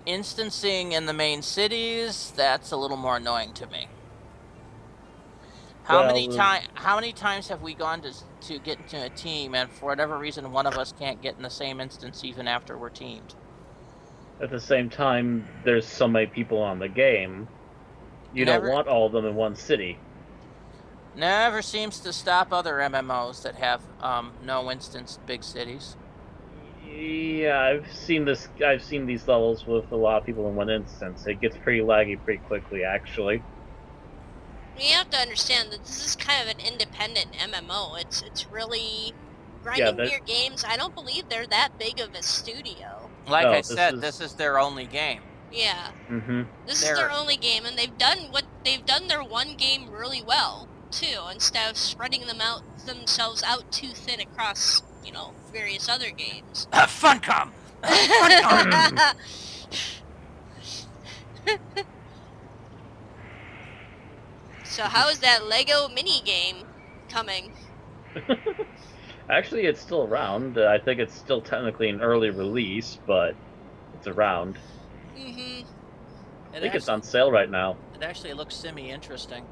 Instancing in the main cities, that's a little more annoying to me. How many times have we gone to get into a team and for whatever reason one of us can't get in the same instance even after we're teamed? At the same time, there's so many people on the game, you don't want all of them in one city. Never seems to stop other MMOs that have no instanced big cities. Yeah, I've seen these levels with a lot of people in one instance. It gets pretty laggy pretty quickly, actually. You have to understand that this is kind of an independent MMO. It's really grinding gear games. I don't believe they're that big of a studio. Like I said, this is their only game. Yeah. This is their only game, and they've done their one game really well too, instead of spreading themselves out too thin across, various other games. Funcom. Funcom. So how is that Lego mini game coming? Actually, it's still around. I think it's still technically an early release, but it's around. I think it's on sale right now. It actually looks semi-interesting.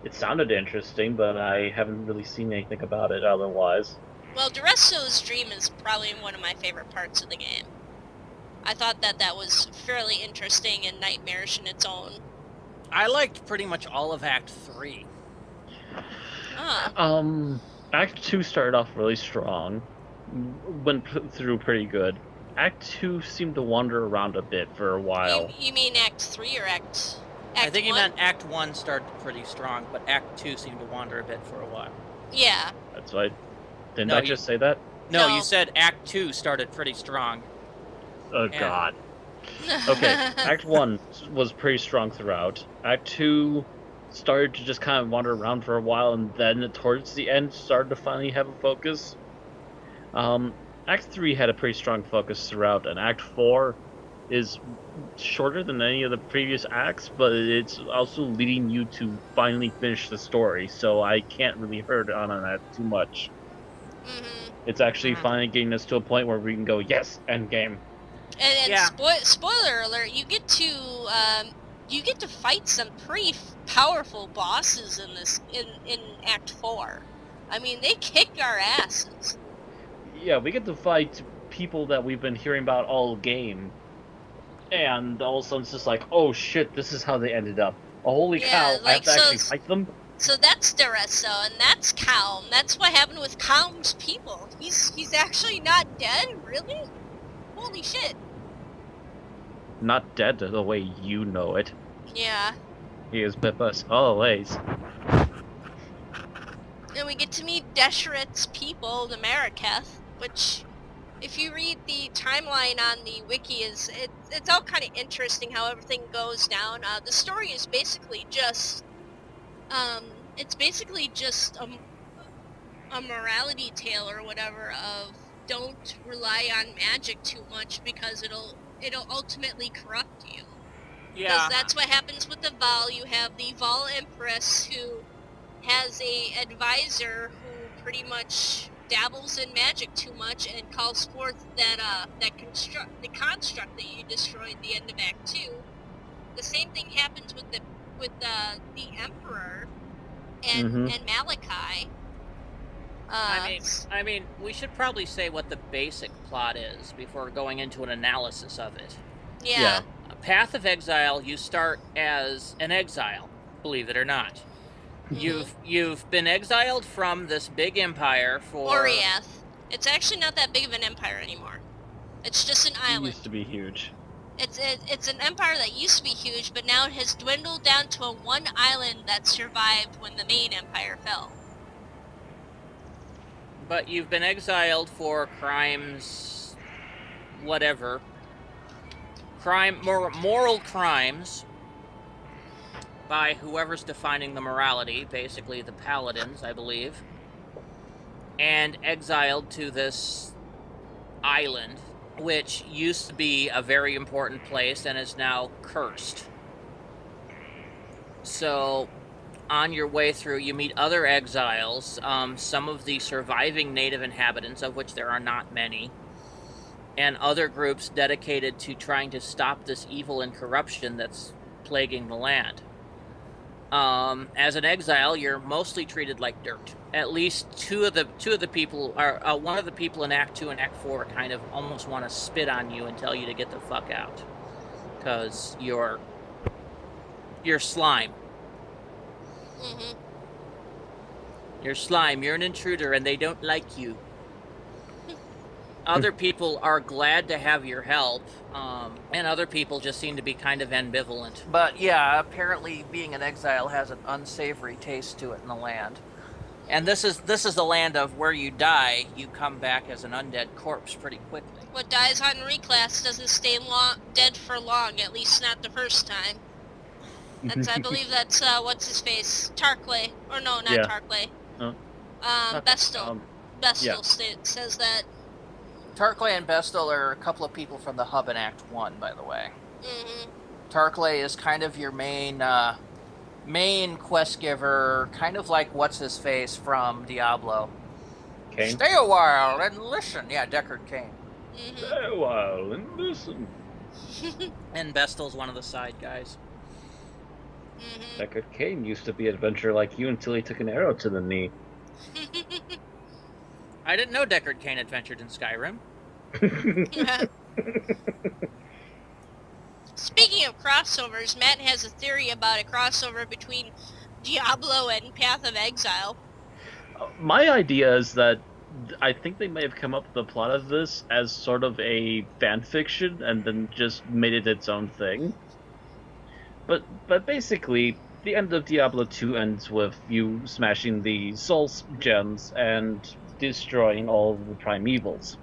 It sounded interesting, but I haven't really seen anything about it otherwise. Well, Duresto's Dream is probably one of my favorite parts of the game. I thought that was fairly interesting and nightmarish in its own. I liked pretty much all of Act 3. Act 2 started off really strong. Went through pretty good. Act 2 seemed to wander around a bit for a while. You mean Act 3 or Act I think 1? you meant Act 1 started pretty strong, but Act 2 seemed to wander a bit for a while. Yeah. That's right. Didn't I just say that? No, you said Act 2 started pretty strong. Oh, God. Okay, Act 1 was pretty strong throughout. Act 2 started to just kind of wander around for a while, and then towards the end started to finally have a focus. Act 3 had a pretty strong focus throughout, and Act 4 is shorter than any of the previous acts, but it's also leading you to finally finish the story, so I can't really hurt on that too much. It's actually finally getting us to a point where we can go, yes, end game. And spoiler alert, you get to fight some pretty powerful bosses in this in Act 4. I mean, they kick our asses. Yeah, we get to fight people that we've been hearing about all game, and all of a sudden it's just like, oh shit, this is how they ended up. Oh, holy cow, I have to actually fight them? So that's Duresto, and that's Calm. That's what happened with Calm's people. He's actually not dead? Really? Holy shit. Not dead the way you know it. Yeah. He is with us always. And we get to meet Desheret's people, the Marraketh, which, if you read the timeline on the wiki, it's all kind of interesting how everything goes down. The story is basically just, a morality tale or whatever of don't rely on magic too much because it'll ultimately corrupt you. Because Yeah. that's what happens with the Val. You have the Val Empress who has a advisor who pretty much dabbles in magic too much and calls forth that the construct that you destroyed at the end of Act 2. The same thing happens with the Emperor and Malachi. I mean, we should probably say what the basic plot is before going into an analysis of it. Yeah. Path of Exile, you start as an exile, believe it or not. You've been exiled from this big empire for... Oriath. It's actually not that big of an empire anymore. It's just an island. It used to be huge. It's an empire that used to be huge, but now it has dwindled down to a one island that survived when the main empire fell. But you've been exiled for crimes... whatever. Moral crimes by whoever's defining the morality, basically the paladins, I believe, and exiled to this island, which used to be a very important place and is now cursed. So, on your way through, you meet other exiles, some of the surviving native inhabitants, of which there are not many, and other groups dedicated to trying to stop this evil and corruption that's plaguing the land. As an exile, you're mostly treated like dirt. At least two of the people are one of the people in Act 2 and Act 4 kind of almost want to spit on you and tell you to get the fuck out, because you're slime. You're slime. You're an intruder, and they don't like you. Other people are glad to have your help, and other people just seem to be kind of ambivalent. But yeah, apparently being an exile has an unsavory taste to it in the land. And this is the land of where you die, you come back as an undead corpse pretty quickly. What dies on reclass doesn't stay dead for long, at least not the first time. I believe that's, what's his face? Tarkley. Or no, not Tarkley. Bestel. Bestel says that. Tarkley and Bestel are a couple of people from the hub in Act 1, by the way. Tarkley is kind of your main quest giver, kind of like what's-his-face from Diablo. Kane? Stay a while and listen. Yeah, Deckard Cain. Stay a while and listen. And Bestel's one of the side guys. Deckard Cain used to be an adventurer like you until he took an arrow to the knee. I didn't know Deckard Cain adventured in Skyrim. Speaking of crossovers, Matt has a theory about a crossover between Diablo and Path of Exile. My idea is that I think they may have come up with the plot of this as sort of a fan fiction and then just made it its own thing. But basically, the end of Diablo 2 ends with you smashing the soul gems and destroying all the primevals.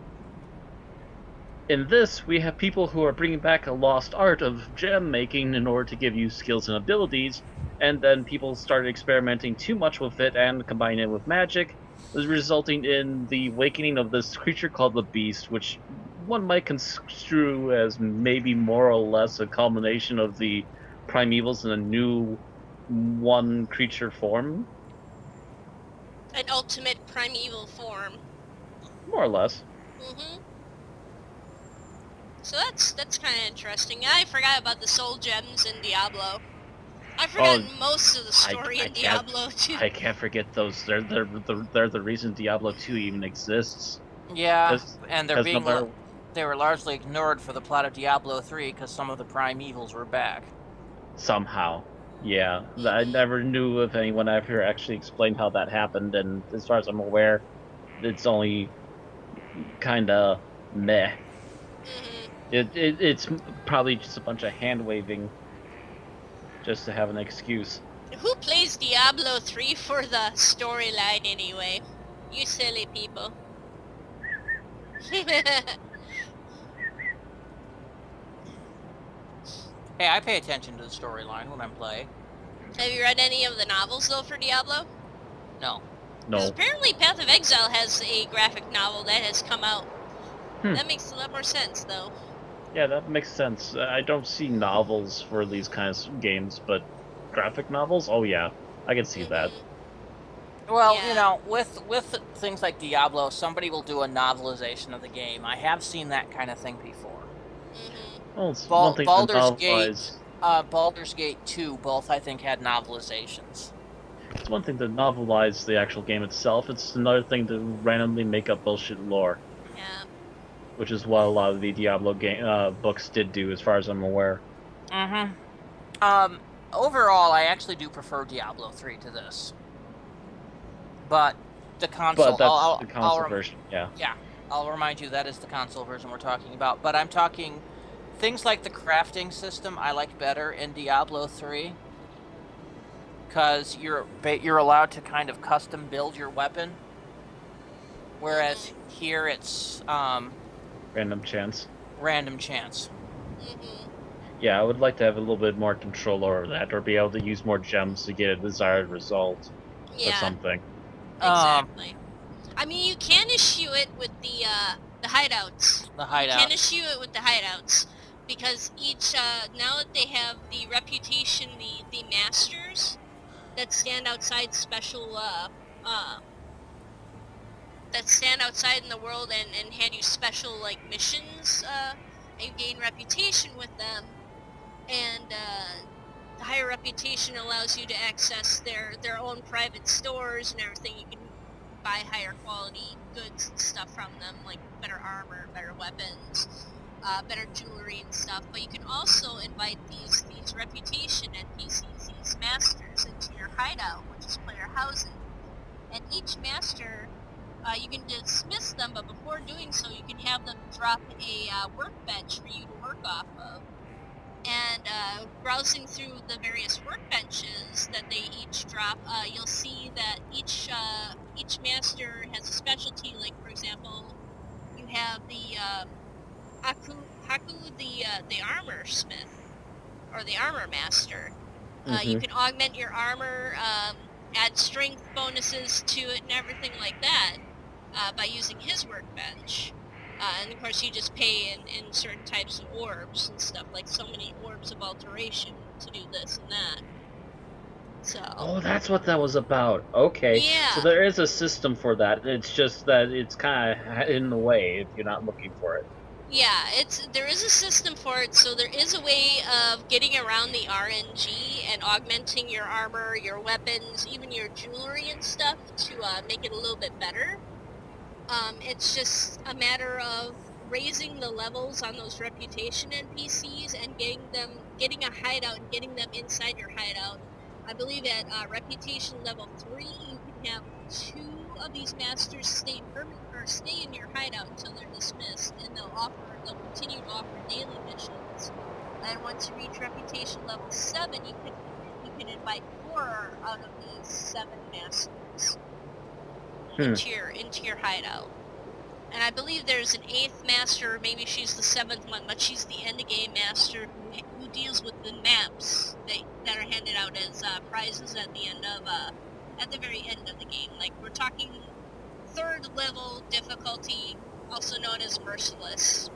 In this, we have people who are bringing back a lost art of gem making in order to give you skills and abilities, and then people started experimenting too much with it and combining it with magic, resulting in the awakening of this creature called the Beast, which one might construe as maybe more or less a culmination of the primevals in a new one creature form. An ultimate primeval form. More or less. So that's kind of interesting. I forgot about the soul gems in Diablo. I forgot most of the story in Diablo 2. I can't forget those. They're the reason Diablo 2 even exists. Yeah, and they were largely ignored for the plot of Diablo 3 because some of the primevals were back. Somehow. Yeah, I never knew if anyone ever actually explained how that happened, and as far as I'm aware, it's only kind of meh. It's probably just a bunch of hand-waving just to have an excuse. Who plays Diablo 3 for the storyline anyway? You silly people. Hey, I pay attention to the storyline when I'm playing. Have you read any of the novels, though, for Diablo? No. No. apparently Path of Exile has a graphic novel that has come out. That makes a lot more sense, though. Yeah, that makes sense. I don't see novels for these kinds of games, but graphic novels? Oh yeah, I can see that. Well, Yeah. you know, with things like Diablo, somebody will do a novelization of the game. I have seen that kind of thing before. Well, it's one thing to Baldur's Gate, novelize. Baldur's Gate 2, both I think had novelizations. It's one thing to novelize the actual game itself. It's another thing to randomly make up bullshit lore, Yeah. which is what a lot of the Diablo game books did do, as far as I'm aware. Overall, I actually do prefer Diablo 3 to this. But the console... But that's the console version, yeah. Yeah, I'll remind you that is the console version we're talking about. But I'm talking things like the crafting system I like better in Diablo 3. Because you're allowed to kind of custom build your weapon. Whereas here it's... Random chance. random chance. Yeah, I would like to have a little bit more control over that, or be able to use more gems to get a desired result, or something. Exactly. I mean, you can issue it with the hideouts. The hideouts. You can issue it with the hideouts, because each, now that they have the reputation, the masters that stand outside special, that stand outside in the world and hand you special, like, missions, and gain reputation with them, and, the higher reputation allows you to access their own private stores and everything. You can buy higher quality goods and stuff from them, like better armor, better weapons, better jewelry and stuff. But you can also invite these reputation NPCs, these masters, into your hideout, which is player housing. And each master, you can dismiss them, but before doing so, you can have them drop a workbench for you to work off of. And browsing through the various workbenches that they each drop, you'll see that each master has a specialty. Like, for example, you have the Haku, the armor smith, or the armor master. You can augment your armor, add strength bonuses to it, and everything like that by using his workbench. And of course you just pay in certain types of orbs and stuff, like so many orbs of alteration to do this and that. So... Oh, that's what that was about. Okay. Yeah. So there is a system for that. It's just that it's kind of in the way if you're not looking for it. Yeah, there is a system for it, so there is a way of getting around the RNG and augmenting your armor, your weapons, even your jewelry and stuff to make it a little bit better. It's just a matter of raising the levels on those reputation NPCs and getting a hideout and getting them inside your hideout. I believe at reputation level 3, you can have 2 of these masters stay in your hideout until they're dismissed, and they'll continue to offer daily missions. And once you reach reputation level 7, you can invite 4 out of these 7 masters into your hideout. And I believe there's an 8th master, or maybe she's the 7th one, but she's the end of game master who deals with the maps that are handed out as prizes at the very end of the game. Like, we're talking 3rd level difficulty, also known as Merciless.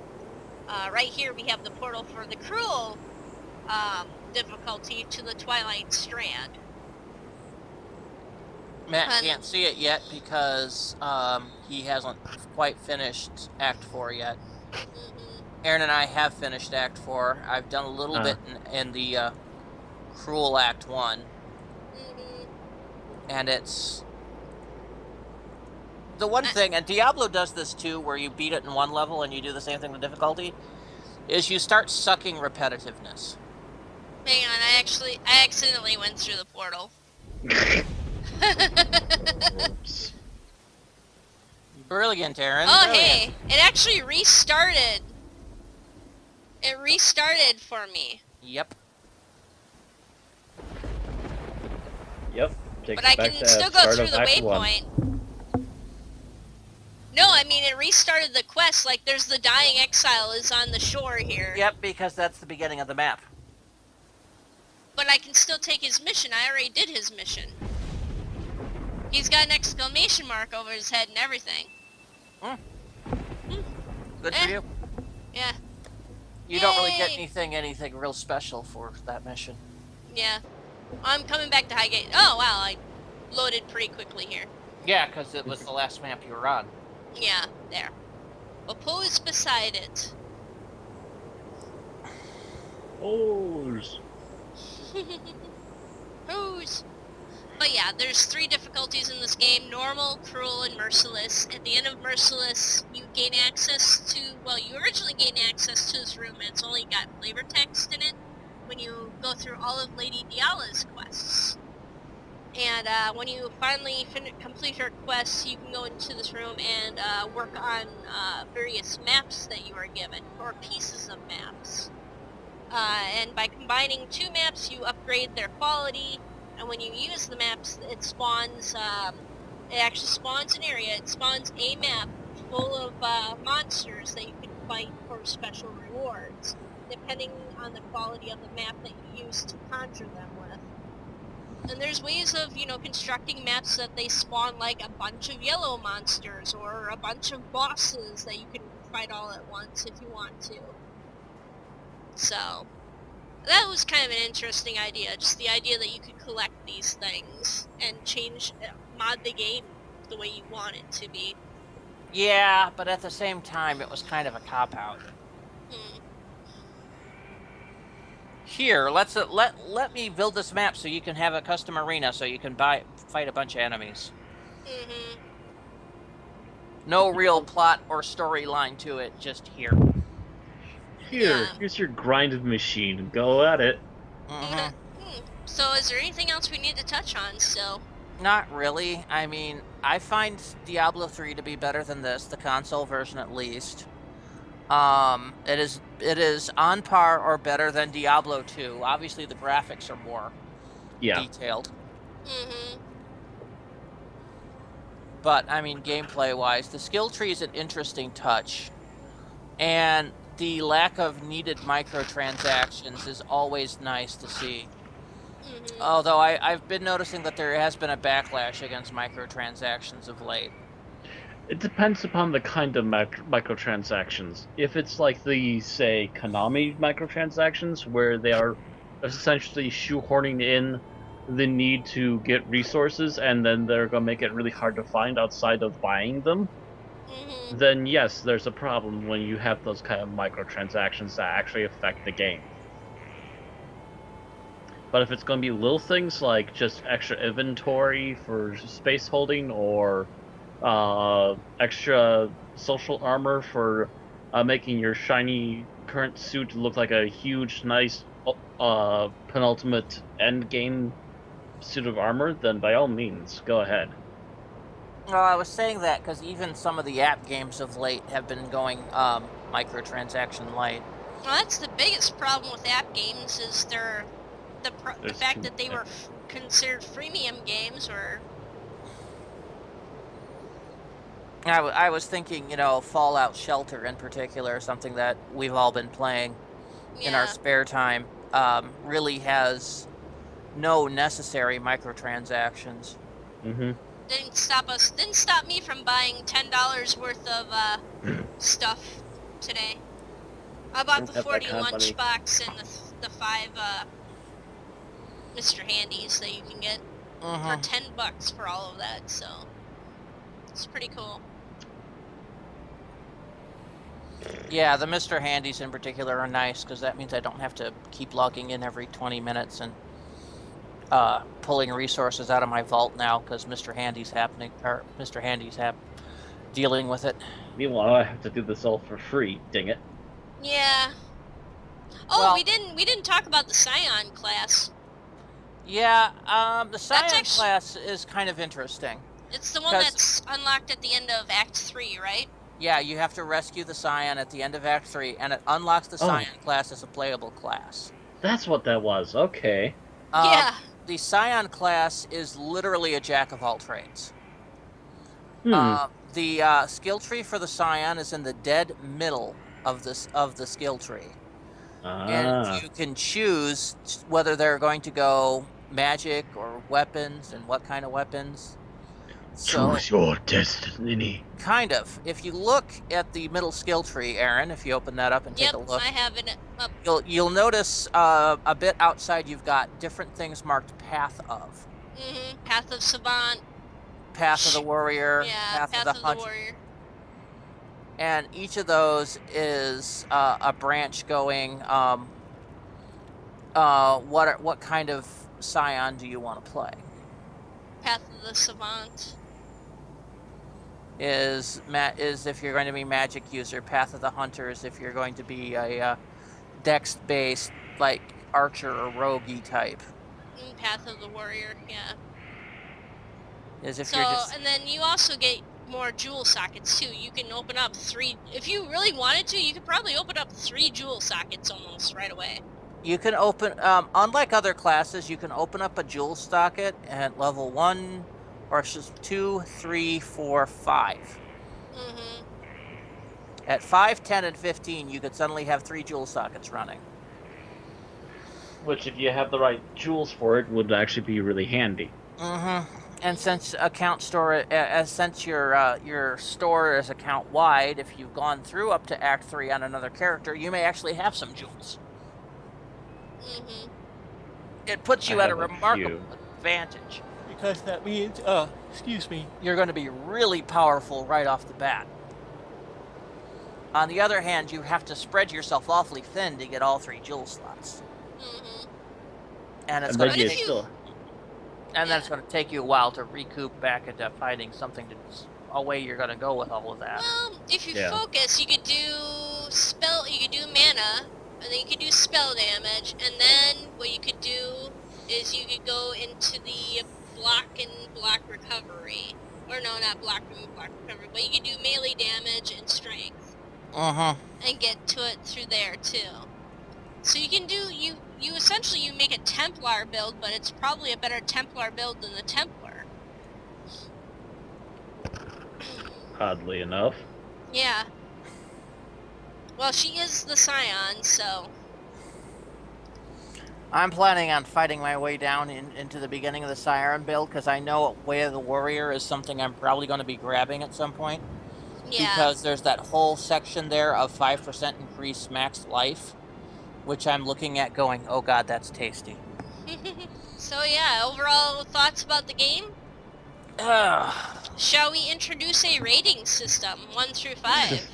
Right here we have the portal for the Cruel difficulty to the Twilight Strand. Matt can't see it yet because he hasn't quite finished Act 4 yet. Aaron and I have finished Act 4. I've done a little bit in the Cruel Act 1. And it's... The one thing, and Diablo does this too, where you beat it in one level and you do the same thing with difficulty, is you start sucking repetitiveness. Hang on, I accidentally went through the portal. Oops. Brilliant, Aaron. Oh, Brilliant. hey, it actually restarted. It restarted for me. Yep. But I can still go through the waypoint. No, I mean, it restarted the quest. Like, there's the Dying Exile is on the shore here. Yep, because that's the beginning of the map. But I can still take his mission. I already did his mission. He's got an exclamation mark over his head and everything. Good for Eh. you. Yeah. You don't really get Yay! anything real special for that mission. Yeah. I'm coming back to Highgate. Oh, wow, I loaded pretty quickly here. Yeah, because it was the last map you were on. Yeah, there. Oppose beside it. Oars. Who's? But yeah, there's 3 difficulties in this game: normal, cruel, and merciless. At the end of merciless, you gain access to, well, you originally gain access to this room, and it's only got flavor text in it when you go through all of Lady Diala's quests. And when you finally complete her quests, you can go into this room and work on various maps that you are given, or pieces of maps. And by combining 2 maps, you upgrade their quality, and when you use the maps, it spawns, it actually spawns an area. It spawns a map full of monsters that you can fight for special rewards, depending on the quality of the map that you use to conjure them with. And there's ways of, constructing maps that they spawn like a bunch of yellow monsters or a bunch of bosses that you can fight all at once if you want to. So, that was kind of an interesting idea, just the idea that you could collect these things and mod the game the way you want it to be. Yeah, but at the same time, it was kind of a cop-out. Here, let me build this map so you can have a custom arena so you can fight a bunch of enemies. Mm-hmm. No real plot or storyline to it, just here. Here's your grinded machine. Go at it. Mm-hmm. So is there anything else we need to touch on still? Not really. I mean, I find Diablo 3 to be better than this, the console version at least. It is on par or better than Diablo 2. Obviously, the graphics are more detailed. Mm-hmm. But, I mean, gameplay-wise, the skill tree is an interesting touch. And the lack of needed microtransactions is always nice to see. Mm-hmm. Although I've been noticing that there has been a backlash against microtransactions of late. It depends upon the kind of microtransactions. If it's like the, say, Konami microtransactions, where they are essentially shoehorning in the need to get resources, and then they're going to make it really hard to find outside of buying them, then yes, there's a problem when you have those kind of microtransactions that actually affect the game. But if it's going to be little things like just extra inventory for space holding, or extra social armor for making your shiny current suit look like a huge, nice penultimate end game suit of armor, then by all means, go ahead. Well, I was saying that because even some of the app games of late have been going microtransaction light. Well, that's the biggest problem with app games, is the fact that they were considered freemium games, or... I was thinking, Fallout Shelter in particular, something that we've all been playing in our spare time, really has no necessary microtransactions. Mm-hmm. Didn't stop me from buying $10 worth of stuff today. I bought the 40 lunchbox and the 5 Mr. Handies that you can get for $10 for all of that, so it's pretty cool. Yeah, the Mr. Handies in particular are nice because that means I don't have to keep logging in every 20 minutes and pulling resources out of my vault now because Mr. Handy's dealing with it. Meanwhile, I have to do this all for free. Dang it! Yeah. Oh, well, we didn't talk about the Scion class. Yeah, the Scion class is kind of interesting. It's the one that's unlocked at the end of Act 3, right? Yeah, you have to rescue the Scion at the end of Act 3, and it unlocks the Scion class as a playable class. That's what that was. Okay. Yeah. The Scion class is literally a jack of all trades. The skill tree for the Scion is in the dead middle of the skill tree. And you can choose whether they're going to go magic or weapons and what kind of weapons. So, Choose your destiny. kind of. If you look at the middle skill tree, Aaron, if you open that up and take Yep, a look, I have it up. you'll notice a bit outside you've got different things marked path of. Path of Savant. Path of the Warrior, Yeah, Path Path of the of the Hunter. Warrior. And each of those is a branch going, what kind of Scion do you want to play? Path of the Savant. Is if you're going to be magic user. Path of the Hunter is if you're going to be a dex-based, like archer or rogue-y type. Path of the Warrior, yeah. Is if So, you're just... and then you also get more jewel sockets too. You can open up 3, if you really wanted to, you could probably open up 3 jewel sockets almost right away. You can open, unlike other classes, you can open up a jewel socket at level 1, or it's just 2, 3, 4, 5. At 5, 10, and 15, you could suddenly have 3 jewel sockets running. Which, if you have the right jewels for it, would actually be really handy. And since since your store is account wide, if you've gone through up to Act 3 on another character, you may actually have some jewels. It puts you at a remarkable advantage, because that means, you're going to be really powerful right off the bat. On the other hand, you have to spread yourself awfully thin to get all 3 jewel slots. And it's going to take then it's going to take you a while to recoup back into finding something a way you're going to go with all of that. Well, if you focus, you could do mana, and then you could do spell damage, and then what you could do is you could go into the block recovery. Or no, not block recovery, but you could do melee damage and strength. And get to it through there too. So you can do, you essentially you make a Templar build, but it's probably a better Templar build than the Templar. Oddly enough. Yeah. Well, she is the Scion, so... I'm planning on fighting my way down into the beginning of the Siren build, because I know Way of the Warrior is something I'm probably going to be grabbing at some point. Yeah. Because there's that whole section there of 5% increased max life, which I'm looking at going, oh god, that's tasty. So yeah, overall thoughts about the game? Shall we introduce a rating system, 1 through 5?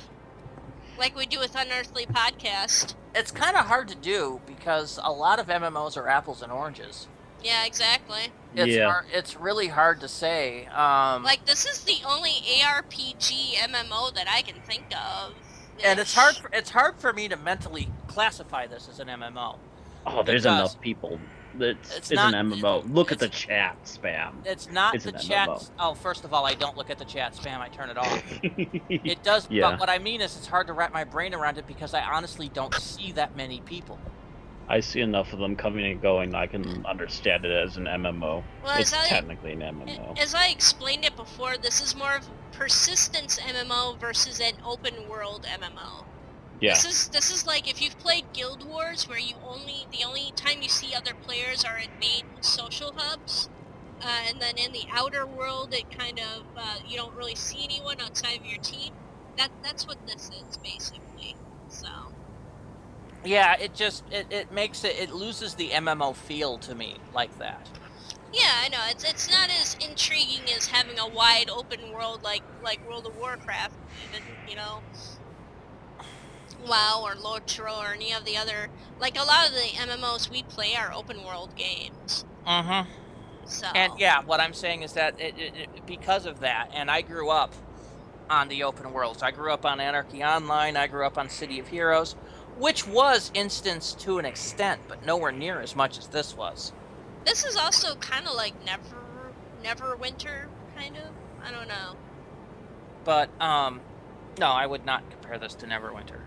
Like we do with Unearthly Podcast. It's kind of hard to do, because a lot of MMOs are apples and oranges. Yeah, exactly. It's really hard to say. Like, this is the only ARPG MMO that I can think of. And it's hard for me to mentally classify this as an MMO. Oh, there's enough people. It's an MMO. Look at the chat spam. It's not it's the an chat. MMO. Oh, first of all, I don't look at the chat spam. I turn it off. It does. Yeah. But what I mean is, it's hard to wrap my brain around it, because I honestly don't see that many people. I see enough of them coming and going. I can understand it as an MMO. Well, it's technically an MMO. As I explained it before, this is more of a persistence MMO versus an open world MMO. Yeah. This is like if you've played Guild Wars, where the only time you see other players are in main social hubs, and then in the outer world it kind of you don't really see anyone outside of your team. That's what this is basically. So. Yeah, it makes it loses the MMO feel to me like that. Yeah, I know. It's not as intriguing as having a wide open world like World of Warcraft, even, you know. WoW or LOTRO or any of the other, like a lot of the MMOs we play are open world games. So. And yeah, what I'm saying is that because of that, and I grew up on the open worlds. I grew up on Anarchy Online. I grew up on City of Heroes, which was instanced to an extent, but nowhere near as much as this was. This is also kind of like Neverwinter, kind of. I don't know. But no, I would not compare this to Neverwinter.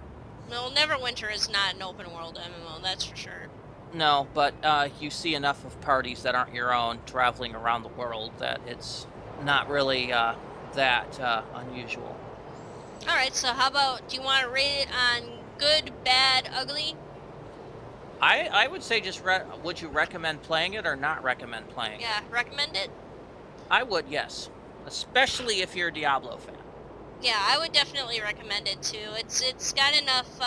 No, Neverwinter is not an open world MMO, that's for sure. No, but you see enough of parties that aren't your own traveling around the world that it's not really that unusual. Alright, so how about, do you want to rate it on good, bad, ugly? I would say just, would you recommend playing it or not recommend playing it? Yeah, recommend it? I would, yes. especially if you're a Diablo fan. Yeah, I would definitely recommend it too. It's got enough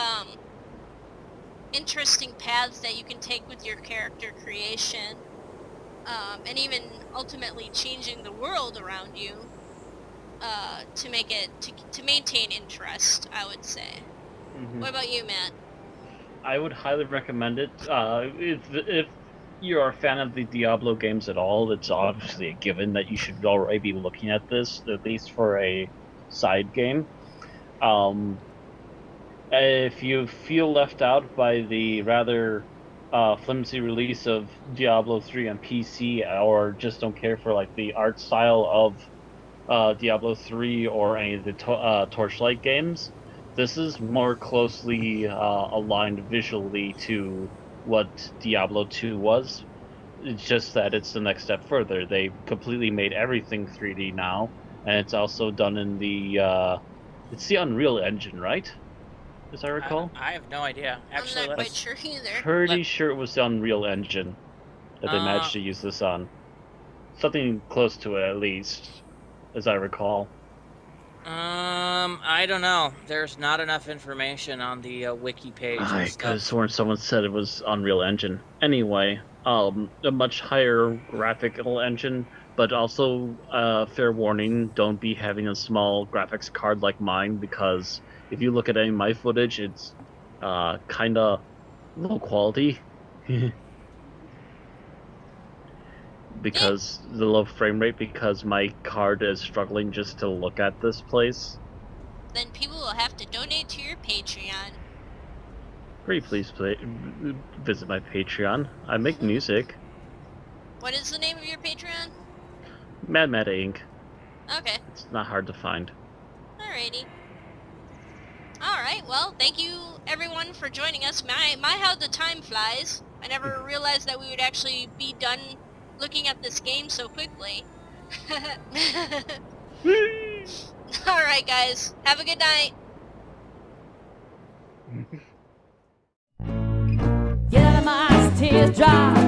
interesting paths that you can take with your character creation, and even ultimately changing the world around you, to make it to maintain interest, I would say. Mhm. What about you, Matt? I would highly recommend it. If you're a fan of the Diablo games at all, it's obviously a given that you should already be looking at this, at least for a side game. If you feel left out by the rather flimsy release of Diablo 3 on PC, or just don't care for like the art style of Diablo 3 or any of the Torchlight games, this is more closely aligned visually to what Diablo 2 was. It's just that it's the next step further. They completely made everything 3D now, and it's also done in the it's the Unreal Engine, right? As I recall. I have no idea. Actually, I'm not quite let's. sure either. Pretty sure it was the Unreal Engine that they managed to use this on. Something close to it, at least, as I recall. I don't know. There's not enough information on the wiki page and I could have stuff. sworn someone said it was Unreal Engine. Anyway, a much higher graphical engine, but also fair warning: don't be having a small graphics card like mine, because if you look at any of my footage, it's kind of low quality. Because the low frame rate, because my card is struggling just to look at this place. Then people will have to donate to your Patreon. Pretty please visit my Patreon. I make music. What is the name of your Patreon? Mad Mad Inc. Okay. It's not hard to find. Alrighty. Alright, well, thank you everyone for joining us. My how the time flies. I never realized that we would actually be done looking at this game so quickly. Alright guys, have a good night. Yeah, my eyes tears dry.